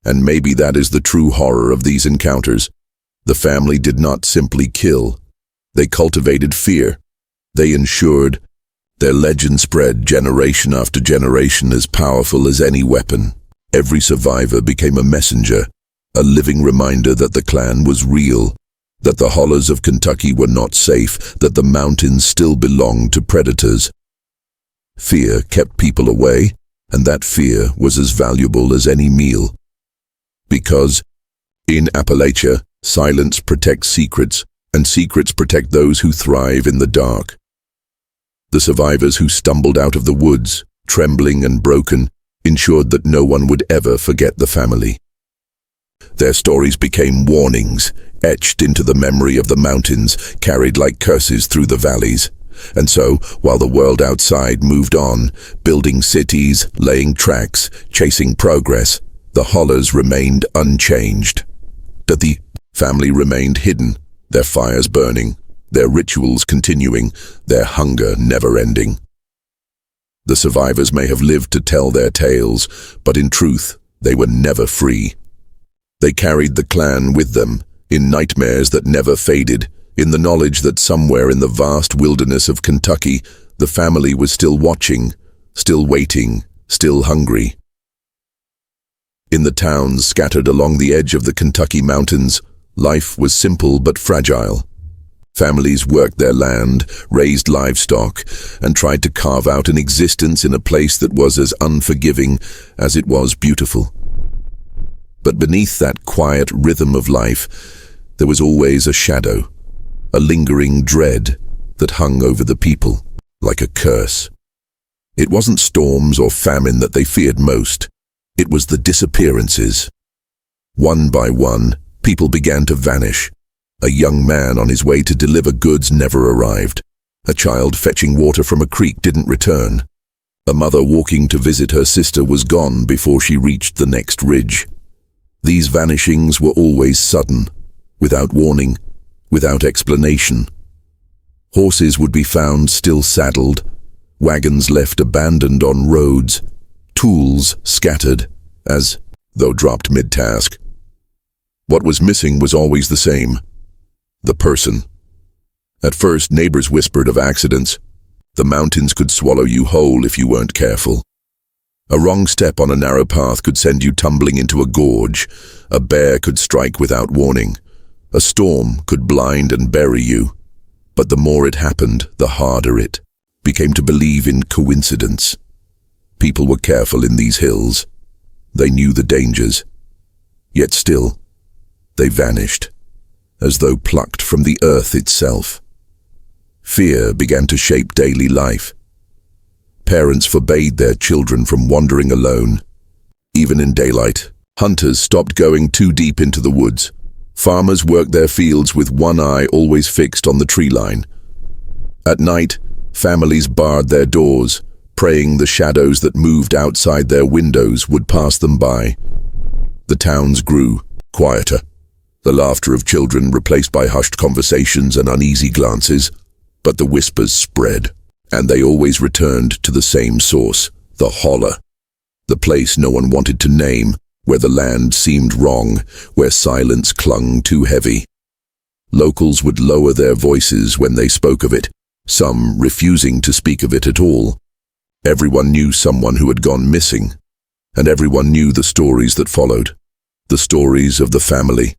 And maybe that is the true horror of these encounters. The family did not simply kill. They cultivated fear. They ensured their legend spread generation after generation, as powerful as any weapon. Every survivor became a messenger, a living reminder that the clan was real, that the hollers of Kentucky were not safe, that the mountains still belonged to predators. Fear kept people away, and that fear was as valuable as any meal. Because, in Appalachia, silence protects secrets, and secrets protect those who thrive in the dark. The survivors who stumbled out of the woods, trembling and broken, ensured that no one would ever forget the family. Their stories became warnings, etched into the memory of the mountains, carried like curses through the valleys. And so, while the world outside moved on, building cities, laying tracks, chasing progress, the hollers remained unchanged. But the family remained hidden, their fires burning, their rituals continuing, their hunger never-ending. The survivors may have lived to tell their tales, but in truth, they were never free. They carried the clan with them, in nightmares that never faded, in the knowledge that somewhere in the vast wilderness of Kentucky, the family was still watching, still waiting, still hungry. In the towns scattered along the edge of the Kentucky mountains, life was simple but fragile. Families worked their land, raised livestock, and tried to carve out an existence in a place that was as unforgiving as it was beautiful. But beneath that quiet rhythm of life, there was always a shadow, a lingering dread that hung over the people, like a curse. It wasn't storms or famine that they feared most. It was the disappearances. One by one, people began to vanish. A young man on his way to deliver goods never arrived. A child fetching water from a creek didn't return. A mother walking to visit her sister was gone before she reached the next ridge. These vanishings were always sudden, without warning, without explanation. Horses would be found still saddled, wagons left abandoned on roads, tools scattered, as though dropped mid-task. What was missing was always the same: the person. At first, neighbors whispered of accidents. The mountains could swallow you whole if you weren't careful. A wrong step on a narrow path could send you tumbling into a gorge. A bear could strike without warning. A storm could blind and bury you. But the more it happened, the harder it became to believe in coincidence. People were careful in these hills. They knew the dangers. Yet still, they vanished, as though plucked from the earth itself. Fear began to shape daily life. Parents forbade their children from wandering alone. Even in daylight, hunters stopped going too deep into the woods. Farmers worked their fields with one eye always fixed on the tree line. At night, families barred their doors, praying the shadows that moved outside their windows would pass them by. The towns grew quieter, the laughter of children replaced by hushed conversations and uneasy glances. But the whispers spread, and they always returned to the same source, the holler, the place no one wanted to name, where the land seemed wrong, where silence clung too heavy. Locals would lower their voices when they spoke of it, some refusing to speak of it at all. Everyone knew someone who had gone missing, and everyone knew the stories that followed, the stories of the family.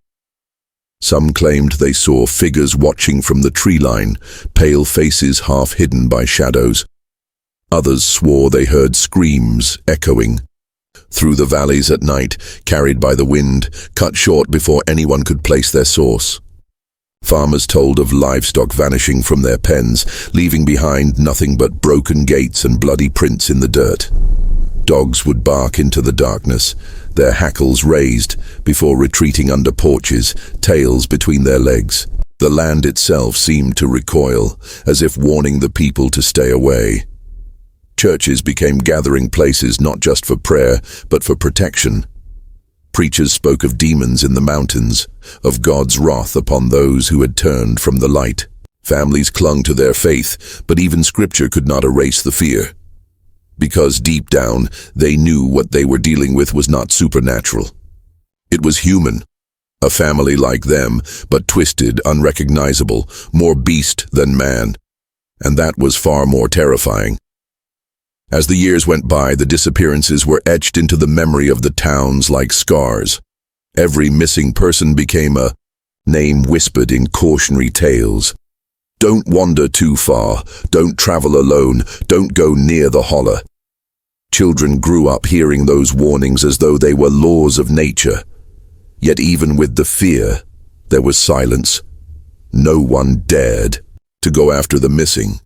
Some claimed they saw figures watching from the tree line, pale faces half hidden by shadows. Others swore they heard screams echoing through the valleys at night, carried by the wind, cut short before anyone could place their source. Farmers told of livestock vanishing from their pens, leaving behind nothing but broken gates and bloody prints in the dirt. Dogs would bark into the darkness, their hackles raised, before retreating under porches, tails between their legs. The land itself seemed to recoil, as if warning the people to stay away. Churches became gathering places not just for prayer, but for protection. Preachers spoke of demons in the mountains, of God's wrath upon those who had turned from the light. Families clung to their faith, but even Scripture could not erase the fear. Because deep down, they knew what they were dealing with was not supernatural. It was human. A family like them, but twisted, unrecognizable, more beast than man. And that was far more terrifying. As the years went by, the disappearances were etched into the memory of the towns like scars. Every missing person became a name whispered in cautionary tales. Don't wander too far, don't travel alone, don't go near the holler. Children grew up hearing those warnings as though they were laws of nature. Yet even with the fear, there was silence. No one dared to go after the missing.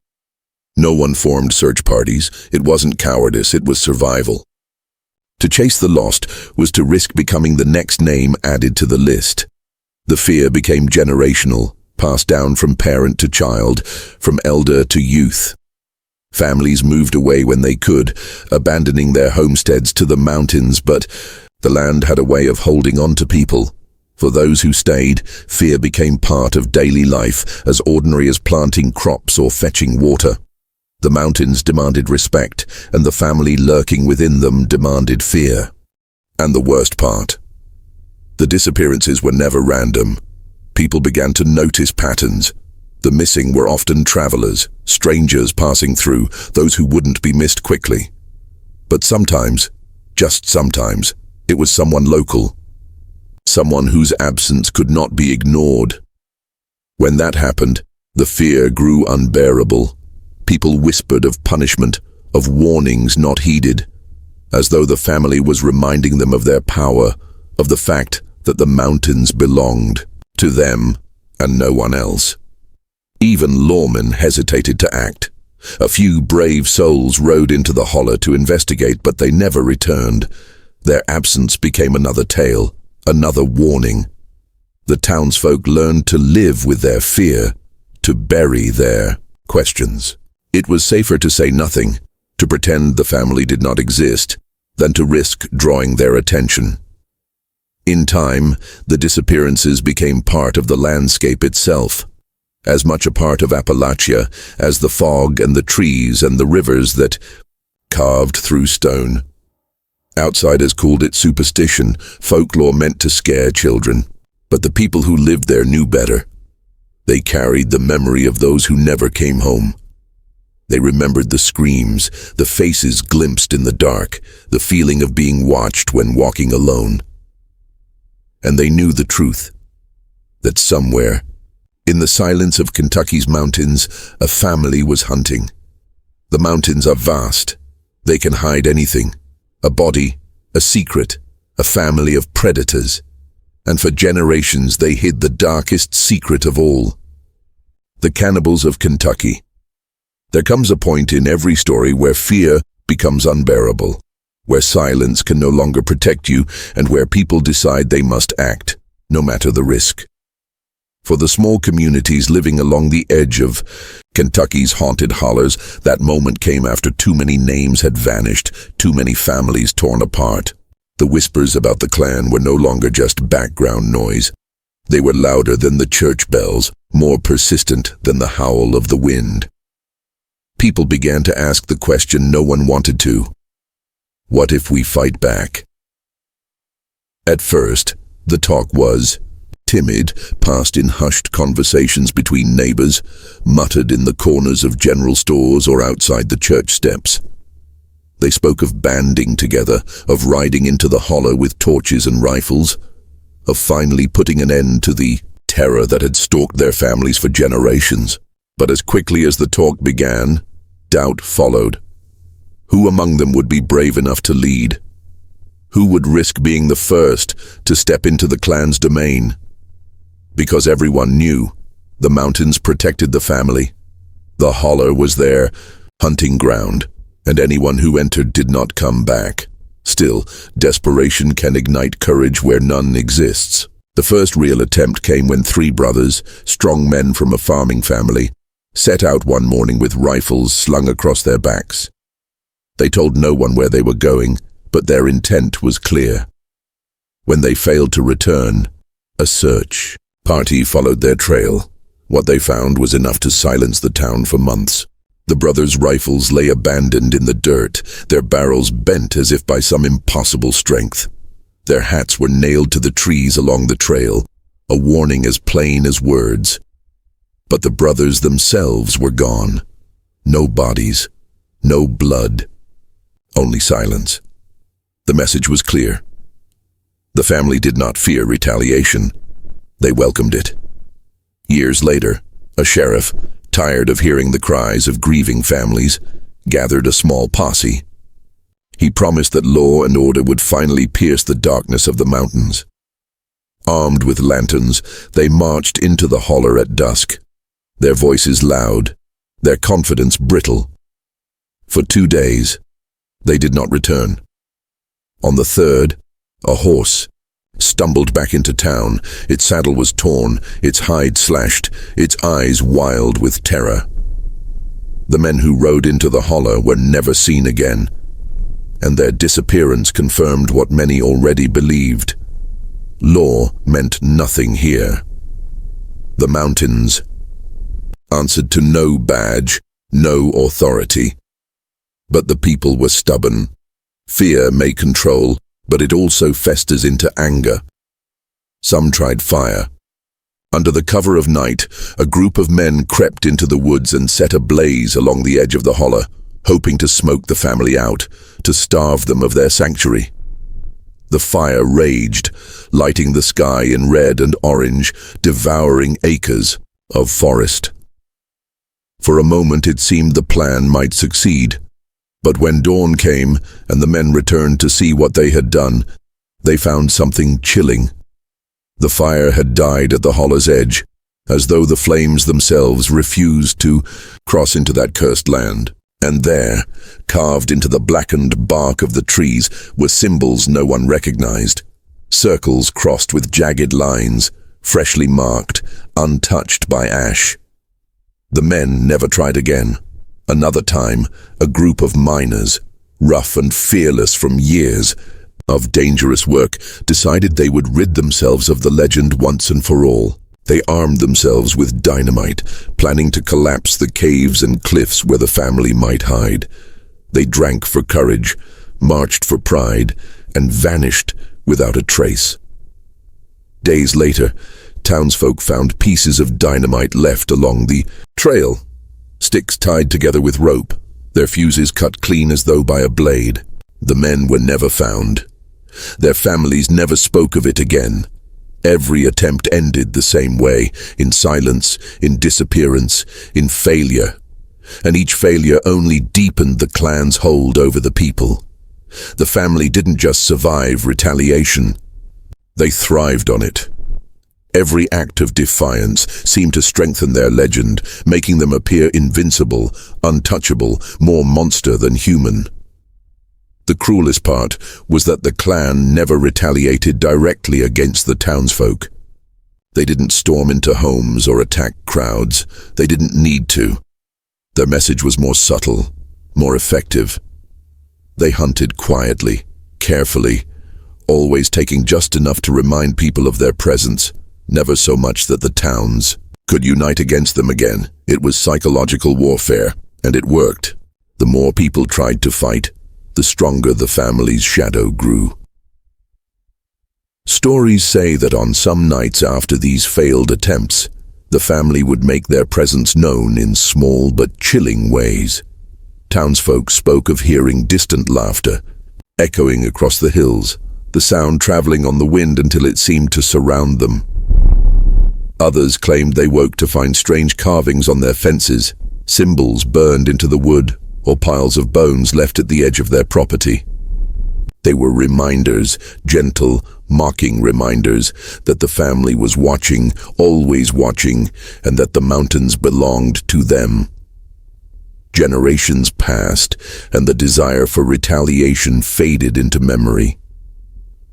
No one formed search parties. It wasn't cowardice, it was survival. To chase the lost was to risk becoming the next name added to the list. The fear became generational, passed down from parent to child, from elder to youth. Families moved away when they could, abandoning their homesteads to the mountains, but the land had a way of holding on to people. For those who stayed, fear became part of daily life, as ordinary as planting crops or fetching water. The mountains demanded respect, and the family lurking within them demanded fear. And the worst part: the disappearances were never random. People began to notice patterns. The missing were often travelers, strangers passing through, those who wouldn't be missed quickly. But sometimes, just sometimes, it was someone local. Someone whose absence could not be ignored. When that happened, the fear grew unbearable. People whispered of punishment, of warnings not heeded, as though the family was reminding them of their power, of the fact that the mountains belonged to them and no one else. Even lawmen hesitated to act. A few brave souls rode into the holler to investigate, but they never returned. Their absence became another tale, another warning. The townsfolk learned to live with their fear, to bury their questions. It was safer to say nothing, to pretend the family did not exist, than to risk drawing their attention. In time, the disappearances became part of the landscape itself, as much a part of Appalachia as the fog and the trees and the rivers that carved through stone. Outsiders called it superstition. Folklore meant to scare children, but the people who lived there knew better. They carried the memory of those who never came home. They remembered the screams, the faces glimpsed in the dark, the feeling of being watched when walking alone. And they knew the truth, that somewhere, in the silence of Kentucky's mountains, a family was hunting. The mountains are vast. They can hide anything. A body, a secret, a family of predators. And for generations they hid the darkest secret of all. The Cannibals of Kentucky. There comes a point in every story where fear becomes unbearable, where silence can no longer protect you, and where people decide they must act, no matter the risk. For the small communities living along the edge of Kentucky's haunted hollers, that moment came after too many names had vanished, too many families torn apart. The whispers about the clan were no longer just background noise. They were louder than the church bells, more persistent than the howl of the wind. People began to ask the question no one wanted to. What if we fight back? At first, the talk was timid, passed in hushed conversations between neighbors, muttered in the corners of general stores or outside the church steps. They spoke of banding together, of riding into the holler with torches and rifles, of finally putting an end to the terror that had stalked their families for generations. But as quickly as the talk began, doubt followed. Who among them would be brave enough to lead? Who would risk being the first to step into the clan's domain? Because everyone knew, the mountains protected the family. The holler was their hunting ground, and anyone who entered did not come back. Still, desperation can ignite courage where none exists. The first real attempt came when three brothers, strong men from a farming family, set out one morning with rifles slung across their backs. They told no one where they were going, but their intent was clear. When they failed to return, a search party followed their trail. What they found was enough to silence the town for months. The brothers' rifles lay abandoned in the dirt, their barrels bent as if by some impossible strength. Their hats were nailed to the trees along the trail, a warning as plain as words. But the brothers themselves were gone. No bodies, no blood, only silence. The message was clear. The family did not fear retaliation. They welcomed it. Years later, a sheriff, tired of hearing the cries of grieving families, gathered a small posse. He promised that law and order would finally pierce the darkness of the mountains. Armed with lanterns, they marched into the holler at dusk, their voices loud, their confidence brittle. For 2 days, they did not return. On the third, a horse stumbled back into town. Its saddle was torn, its hide slashed, its eyes wild with terror. The men who rode into the holler were never seen again, and their disappearance confirmed what many already believed. Law meant nothing here. The mountains answered to no badge, no authority. But the people were stubborn. Fear may control, but it also festers into anger. Some tried fire. Under the cover of night, a group of men crept into the woods and set a blaze along the edge of the holler, hoping to smoke the family out, to starve them of their sanctuary. The fire raged, lighting the sky in red and orange, devouring acres of forest. For a moment it seemed the plan might succeed. But when dawn came and the men returned to see what they had done, they found something chilling. The fire had died at the holler's edge, as though the flames themselves refused to cross into that cursed land. And there, carved into the blackened bark of the trees, were symbols no one recognized. Circles crossed with jagged lines, freshly marked, untouched by ash. The men never tried again. Another time, a group of miners, rough and fearless from years of dangerous work, decided they would rid themselves of the legend once and for all. They armed themselves with dynamite, planning to collapse the caves and cliffs where the family might hide. They drank for courage, marched for pride, and vanished without a trace. Days later, townsfolk found pieces of dynamite left along the trail. Sticks tied together with rope, their fuses cut clean as though by a blade. The men were never found. Their families never spoke of it again. Every attempt ended the same way, in silence, in disappearance, in failure. And each failure only deepened the clan's hold over the people. The family didn't just survive retaliation, they thrived on it. Every act of defiance seemed to strengthen their legend, making them appear invincible, untouchable, more monster than human. The cruelest part was that the clan never retaliated directly against the townsfolk. They didn't storm into homes or attack crowds. They didn't need to. Their message was more subtle, more effective. They hunted quietly, carefully, always taking just enough to remind people of their presence. Never so much that the towns could unite against them again. It was psychological warfare, and it worked. The more people tried to fight, the stronger the family's shadow grew. Stories say that on some nights after these failed attempts, the family would make their presence known in small but chilling ways. Townsfolk spoke of hearing distant laughter, echoing across the hills, the sound traveling on the wind until it seemed to surround them. Others claimed they woke to find strange carvings on their fences, symbols burned into the wood, or piles of bones left at the edge of their property. They were reminders, gentle, mocking reminders, that the family was watching, always watching, and that the mountains belonged to them. Generations passed, and the desire for retaliation faded into memory.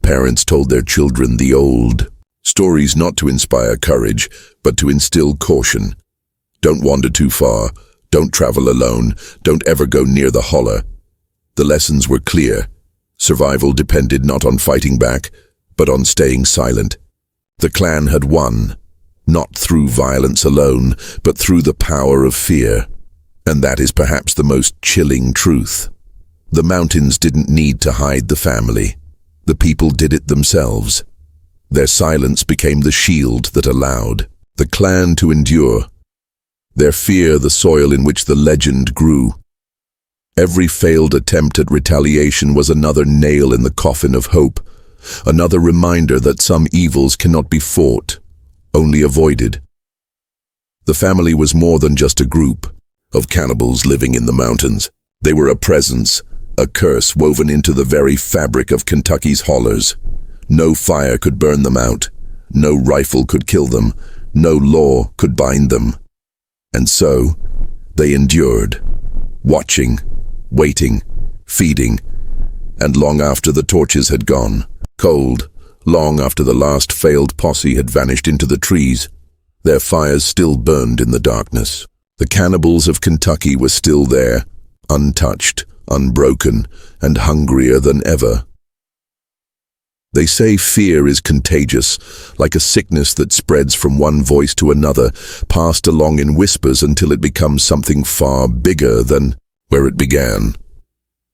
Parents told their children the old stories not to inspire courage, but to instill caution. Don't wander too far, don't travel alone, don't ever go near the holler. The lessons were clear. Survival depended not on fighting back, but on staying silent. The clan had won, not through violence alone, but through the power of fear. And that is perhaps the most chilling truth. The mountains didn't need to hide the family. The people did it themselves. Their silence became the shield that allowed the clan to endure. Their fear the soil in which the legend grew. Every failed attempt at retaliation was another nail in the coffin of hope, another reminder that some evils cannot be fought, only avoided. The family was more than just a group of cannibals living in the mountains. They were a presence, a curse woven into the very fabric of Kentucky's hollers. No fire could burn them out, no rifle could kill them, no law could bind them. And so, they endured, watching, waiting, feeding, and long after the torches had gone, cold, long after the last failed posse had vanished into the trees, their fires still burned in the darkness. The cannibals of Kentucky were still there, untouched, unbroken, and hungrier than ever. They say fear is contagious, like a sickness that spreads from one voice to another, passed along in whispers until it becomes something far bigger than where it began.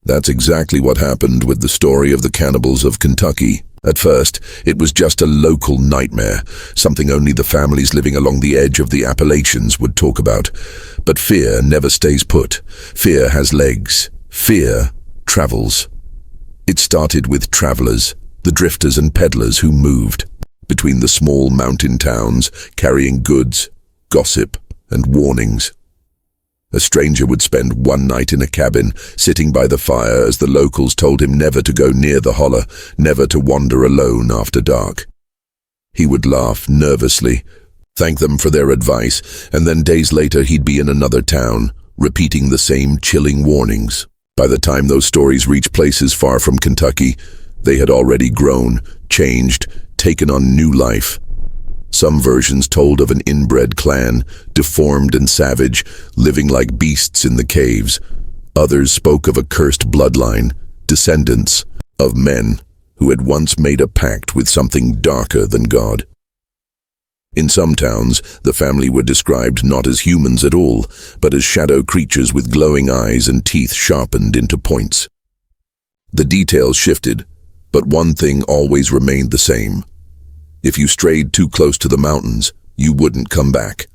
That's exactly what happened with the story of the Cannibals of Kentucky. At first, it was just a local nightmare, something only the families living along the edge of the Appalachians would talk about. But fear never stays put. Fear has legs. Fear travels. It started with travelers, the drifters and peddlers who moved between the small mountain towns, carrying goods, gossip, and warnings. A stranger would spend one night in a cabin, sitting by the fire as the locals told him never to go near the holler, never to wander alone after dark. He would laugh nervously, thank them for their advice, and then days later he'd be in another town, repeating the same chilling warnings. By the time those stories reached places far from Kentucky, they had already grown, changed, taken on new life. Some versions told of an inbred clan, deformed and savage, living like beasts in the caves. Others spoke of a cursed bloodline, descendants of men who had once made a pact with something darker than God. In some towns, the family were described not as humans at all, but as shadow creatures with glowing eyes and teeth sharpened into points. The details shifted, but one thing always remained the same. If you strayed too close to the mountains, you wouldn't come back.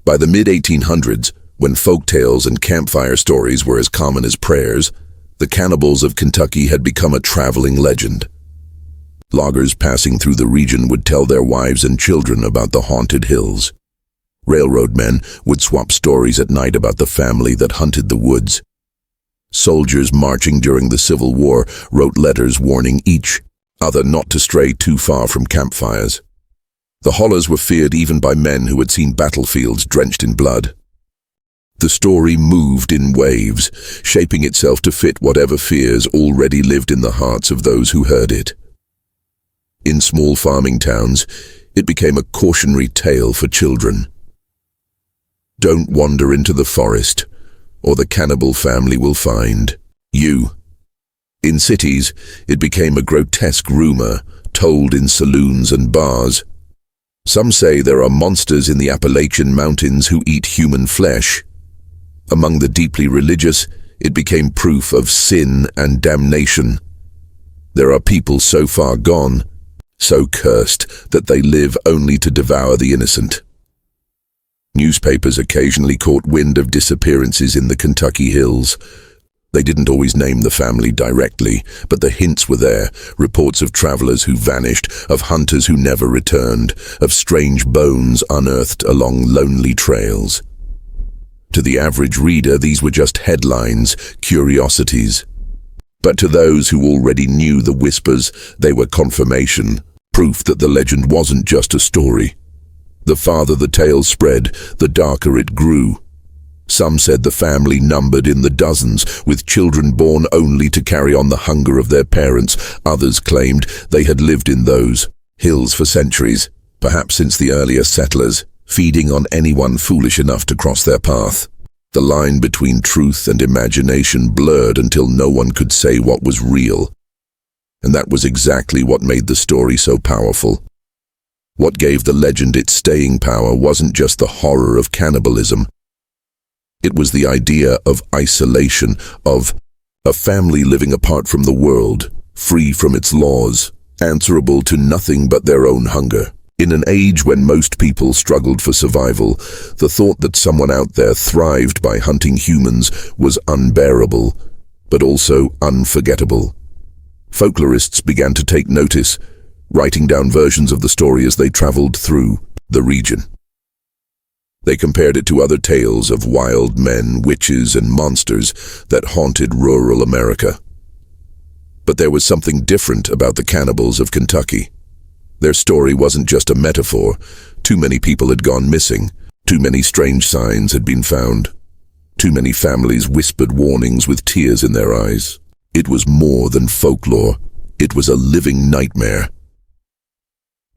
By the mid-1800s, when folktales and campfire stories were as common as prayers, the Cannibals of Kentucky had become a traveling legend. Loggers passing through the region would tell their wives and children about the haunted hills. Railroad men would swap stories at night about the family that hunted the woods. Soldiers marching during the Civil War wrote letters warning each other not to stray too far from campfires. The hollers were feared even by men who had seen battlefields drenched in blood. The story moved in waves, shaping itself to fit whatever fears already lived in the hearts of those who heard it. In small farming towns, it became a cautionary tale for children. Don't wander into the forest, or the cannibal family will find you. In cities, it became a grotesque rumor, told in saloons and bars. Some say there are monsters in the Appalachian mountains who eat human flesh. Among the deeply religious, it became proof of sin and damnation. There are people so far gone, so cursed that they live only to devour the innocent. Newspapers occasionally caught wind of disappearances in the Kentucky hills. They didn't always name the family directly, but the hints were there, reports of travelers who vanished, of hunters who never returned, of strange bones unearthed along lonely trails. To the average reader, these were just headlines, curiosities. But to those who already knew the whispers, they were confirmation, proof that the legend wasn't just a story. The farther the tale spread, the darker it grew. Some said the family numbered in the dozens, with children born only to carry on the hunger of their parents. Others claimed they had lived in those hills for centuries, perhaps since the earliest settlers, feeding on anyone foolish enough to cross their path. The line between truth and imagination blurred until no one could say what was real. And that was exactly what made the story so powerful. What gave the legend its staying power wasn't just the horror of cannibalism. It was the idea of isolation, of a family living apart from the world, free from its laws, answerable to nothing but their own hunger. In an age when most people struggled for survival, the thought that someone out there thrived by hunting humans was unbearable, but also unforgettable. Folklorists began to take notice, writing down versions of the story as they traveled through the region. They compared it to other tales of wild men, witches, and monsters that haunted rural America. But there was something different about the Cannibals of Kentucky. Their story wasn't just a metaphor. Too many people had gone missing. Too many strange signs had been found. Too many families whispered warnings with tears in their eyes. It was more than folklore. It was a living nightmare.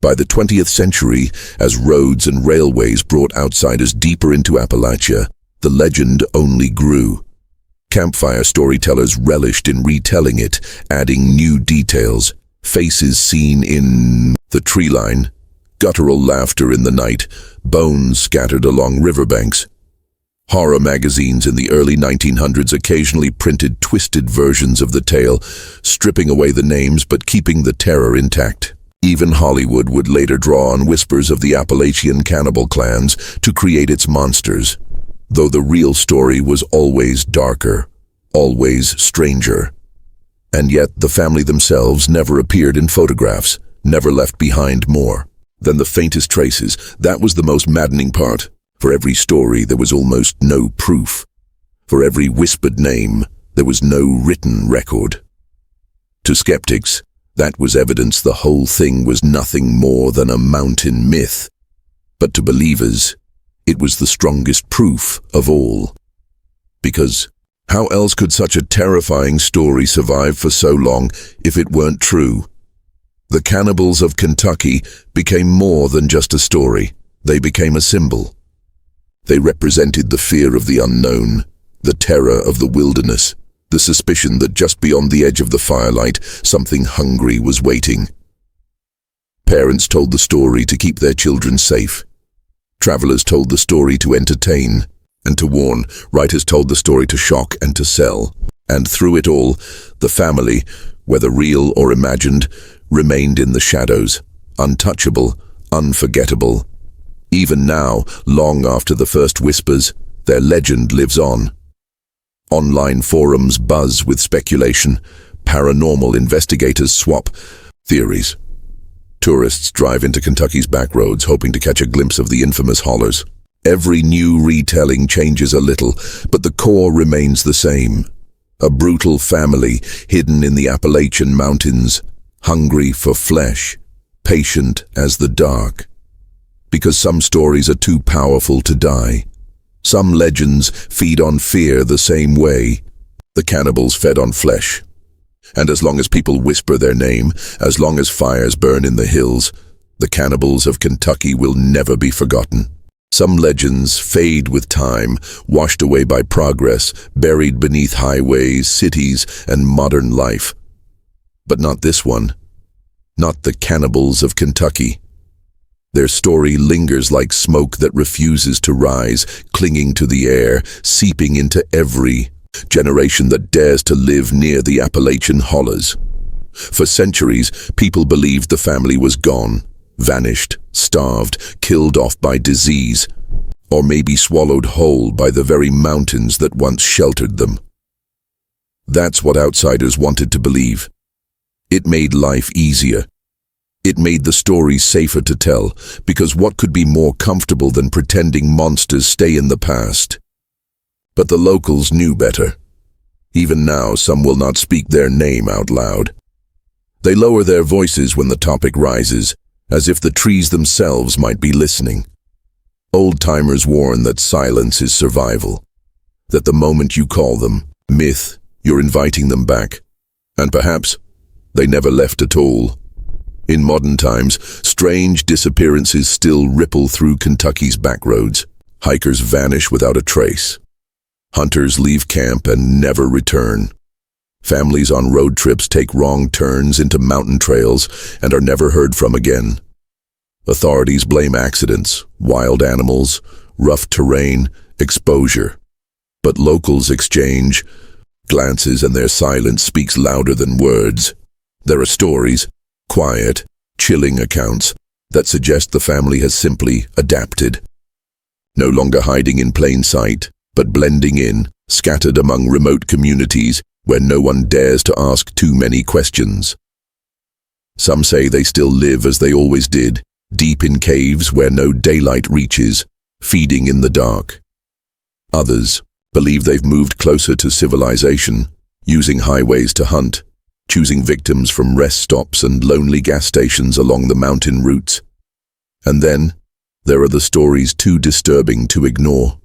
By the 20th century, as roads and railways brought outsiders deeper into Appalachia, the legend only grew. Campfire storytellers relished in retelling it, adding new details, faces seen in the tree line, guttural laughter in the night, bones scattered along riverbanks. Horror magazines in the early 1900s occasionally printed twisted versions of the tale, stripping away the names but keeping the terror intact. Even Hollywood would later draw on whispers of the Appalachian cannibal clans to create its monsters, though the real story was always darker, always stranger. And yet the family themselves never appeared in photographs, never left behind more than the faintest traces. That was the most maddening part. For every story there was almost no proof. For every whispered name there was no written record. To skeptics, that was evidence the whole thing was nothing more than a mountain myth. But to believers, it was the strongest proof of all. Because how else could such a terrifying story survive for so long if it weren't true? The Cannibals of Kentucky became more than just a story. They became a symbol. They represented the fear of the unknown, the terror of the wilderness, the suspicion that just beyond the edge of the firelight, something hungry was waiting. Parents told the story to keep their children safe. Travelers told the story to entertain and to warn. Writers told the story to shock and to sell. And through it all, the family, whether real or imagined, remained in the shadows, untouchable, unforgettable. Even now, long after the first whispers, their legend lives on. Online forums buzz with speculation. Paranormal investigators swap theories. Tourists drive into Kentucky's back roads hoping to catch a glimpse of the infamous hollers. Every new retelling changes a little, but the core remains the same. A brutal family hidden in the Appalachian mountains, hungry for flesh, patient as the dark. Because some stories are too powerful to die. Some legends feed on fear the same way. The cannibals fed on flesh. And as long as people whisper their name, as long as fires burn in the hills, the Cannibals of Kentucky will never be forgotten. Some legends fade with time, washed away by progress, buried beneath highways, cities, and modern life. But not this one. Not the Cannibals of Kentucky. Their story lingers like smoke that refuses to rise, clinging to the air, seeping into every generation that dares to live near the Appalachian hollers. For centuries, people believed the family was gone, vanished, starved, killed off by disease, or maybe swallowed whole by the very mountains that once sheltered them. That's what outsiders wanted to believe. It made life easier. It made the stories safer to tell, because what could be more comfortable than pretending monsters stay in the past? But the locals knew better. Even now, some will not speak their name out loud. They lower their voices when the topic rises, as if the trees themselves might be listening. Old-timers warn that silence is survival, that the moment you call them myth, you're inviting them back. And perhaps they never left at all. In modern times, strange disappearances still ripple through Kentucky's backroads. Hikers vanish without a trace. Hunters leave camp and never return. Families on road trips take wrong turns into mountain trails and are never heard from again. Authorities blame accidents, wild animals, rough terrain, exposure. But locals exchange glances, and their silence speaks louder than words. There are stories, quiet, chilling accounts, that suggest the family has simply adapted. No longer hiding in plain sight, but blending in, scattered among remote communities where no one dares to ask too many questions. Some say they still live as they always did, deep in caves where no daylight reaches, feeding in the dark. Others believe they've moved closer to civilization, using highways to hunt, choosing victims from rest stops and lonely gas stations along the mountain routes. And then, there are the stories too disturbing to ignore.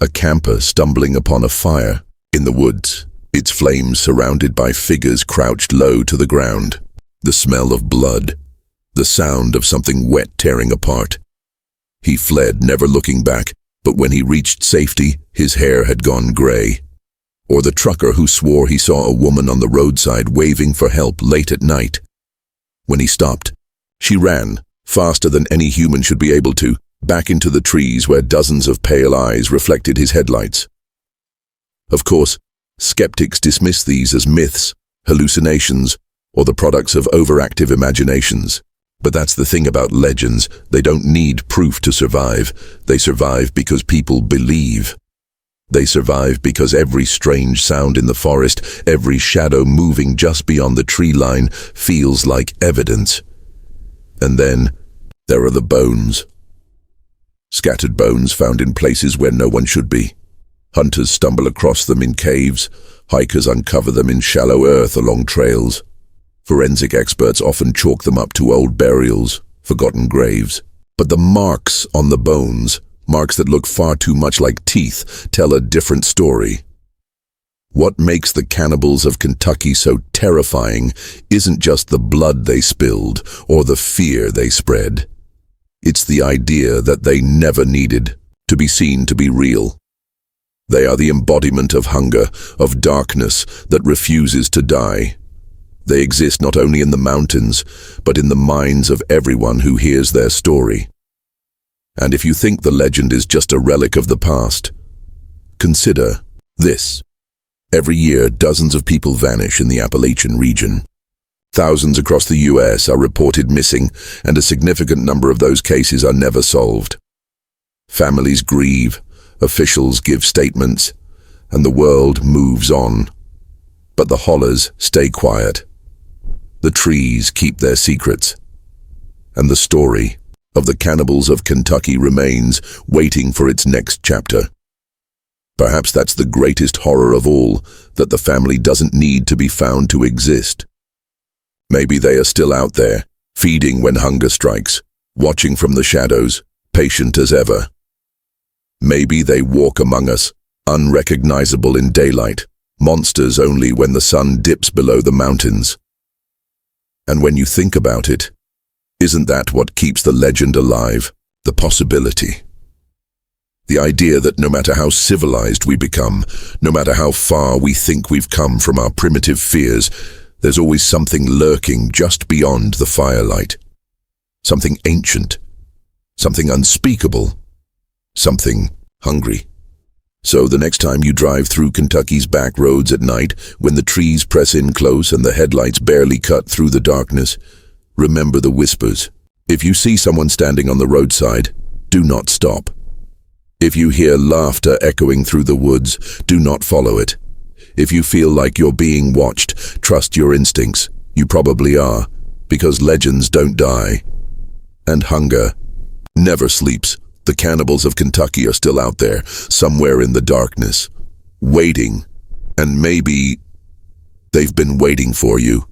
A camper stumbling upon a fire in the woods, its flames surrounded by figures crouched low to the ground, the smell of blood, the sound of something wet tearing apart. He fled, never looking back, but when he reached safety, his hair had gone gray. Or the trucker who swore he saw a woman on the roadside waving for help late at night. When he stopped, she ran, faster than any human should be able to, back into the trees where dozens of pale eyes reflected his headlights. Of course, skeptics dismiss these as myths, hallucinations, or the products of overactive imaginations. But that's the thing about legends, they don't need proof to survive. They survive because people believe. They survive because every strange sound in the forest, every shadow moving just beyond the tree line, feels like evidence. And then, there are the bones. Scattered bones found in places where no one should be. Hunters stumble across them in caves, hikers uncover them in shallow earth along trails. Forensic experts often chalk them up to old burials, forgotten graves. But the marks on the bones, marks that look far too much like teeth, tell a different story. What makes the cannibals of Kentucky so terrifying isn't just the blood they spilled or the fear they spread. It's the idea that they never needed to be seen to be real. They are the embodiment of hunger, of darkness that refuses to die. They exist not only in the mountains, but in the minds of everyone who hears their story. And if you think the legend is just a relic of the past, consider this. Every year, dozens of people vanish in the Appalachian region. Thousands across the US are reported missing, and a significant number of those cases are never solved. Families grieve, officials give statements, and the world moves on. But the hollers stay quiet. The trees keep their secrets. And the story of the Cannibals of Kentucky remains, waiting for its next chapter. Perhaps that's the greatest horror of all, that the family doesn't need to be found to exist. Maybe they are still out there, feeding when hunger strikes, watching from the shadows, patient as ever. Maybe they walk among us, unrecognizable in daylight, monsters only when the sun dips below the mountains. And when you think about it, isn't that what keeps the legend alive? The possibility. The idea that no matter how civilized we become, no matter how far we think we've come from our primitive fears, there's always something lurking just beyond the firelight. Something ancient, something unspeakable, something hungry. So the next time you drive through Kentucky's back roads at night, when the trees press in close and the headlights barely cut through the darkness, remember the whispers. If you see someone standing on the roadside, do not stop. If you hear laughter echoing through the woods, do not follow it. If you feel like you're being watched, trust your instincts. You probably are, because legends don't die. And hunger never sleeps. The cannibals of Kentucky are still out there, somewhere in the darkness, waiting, and maybe they've been waiting for you.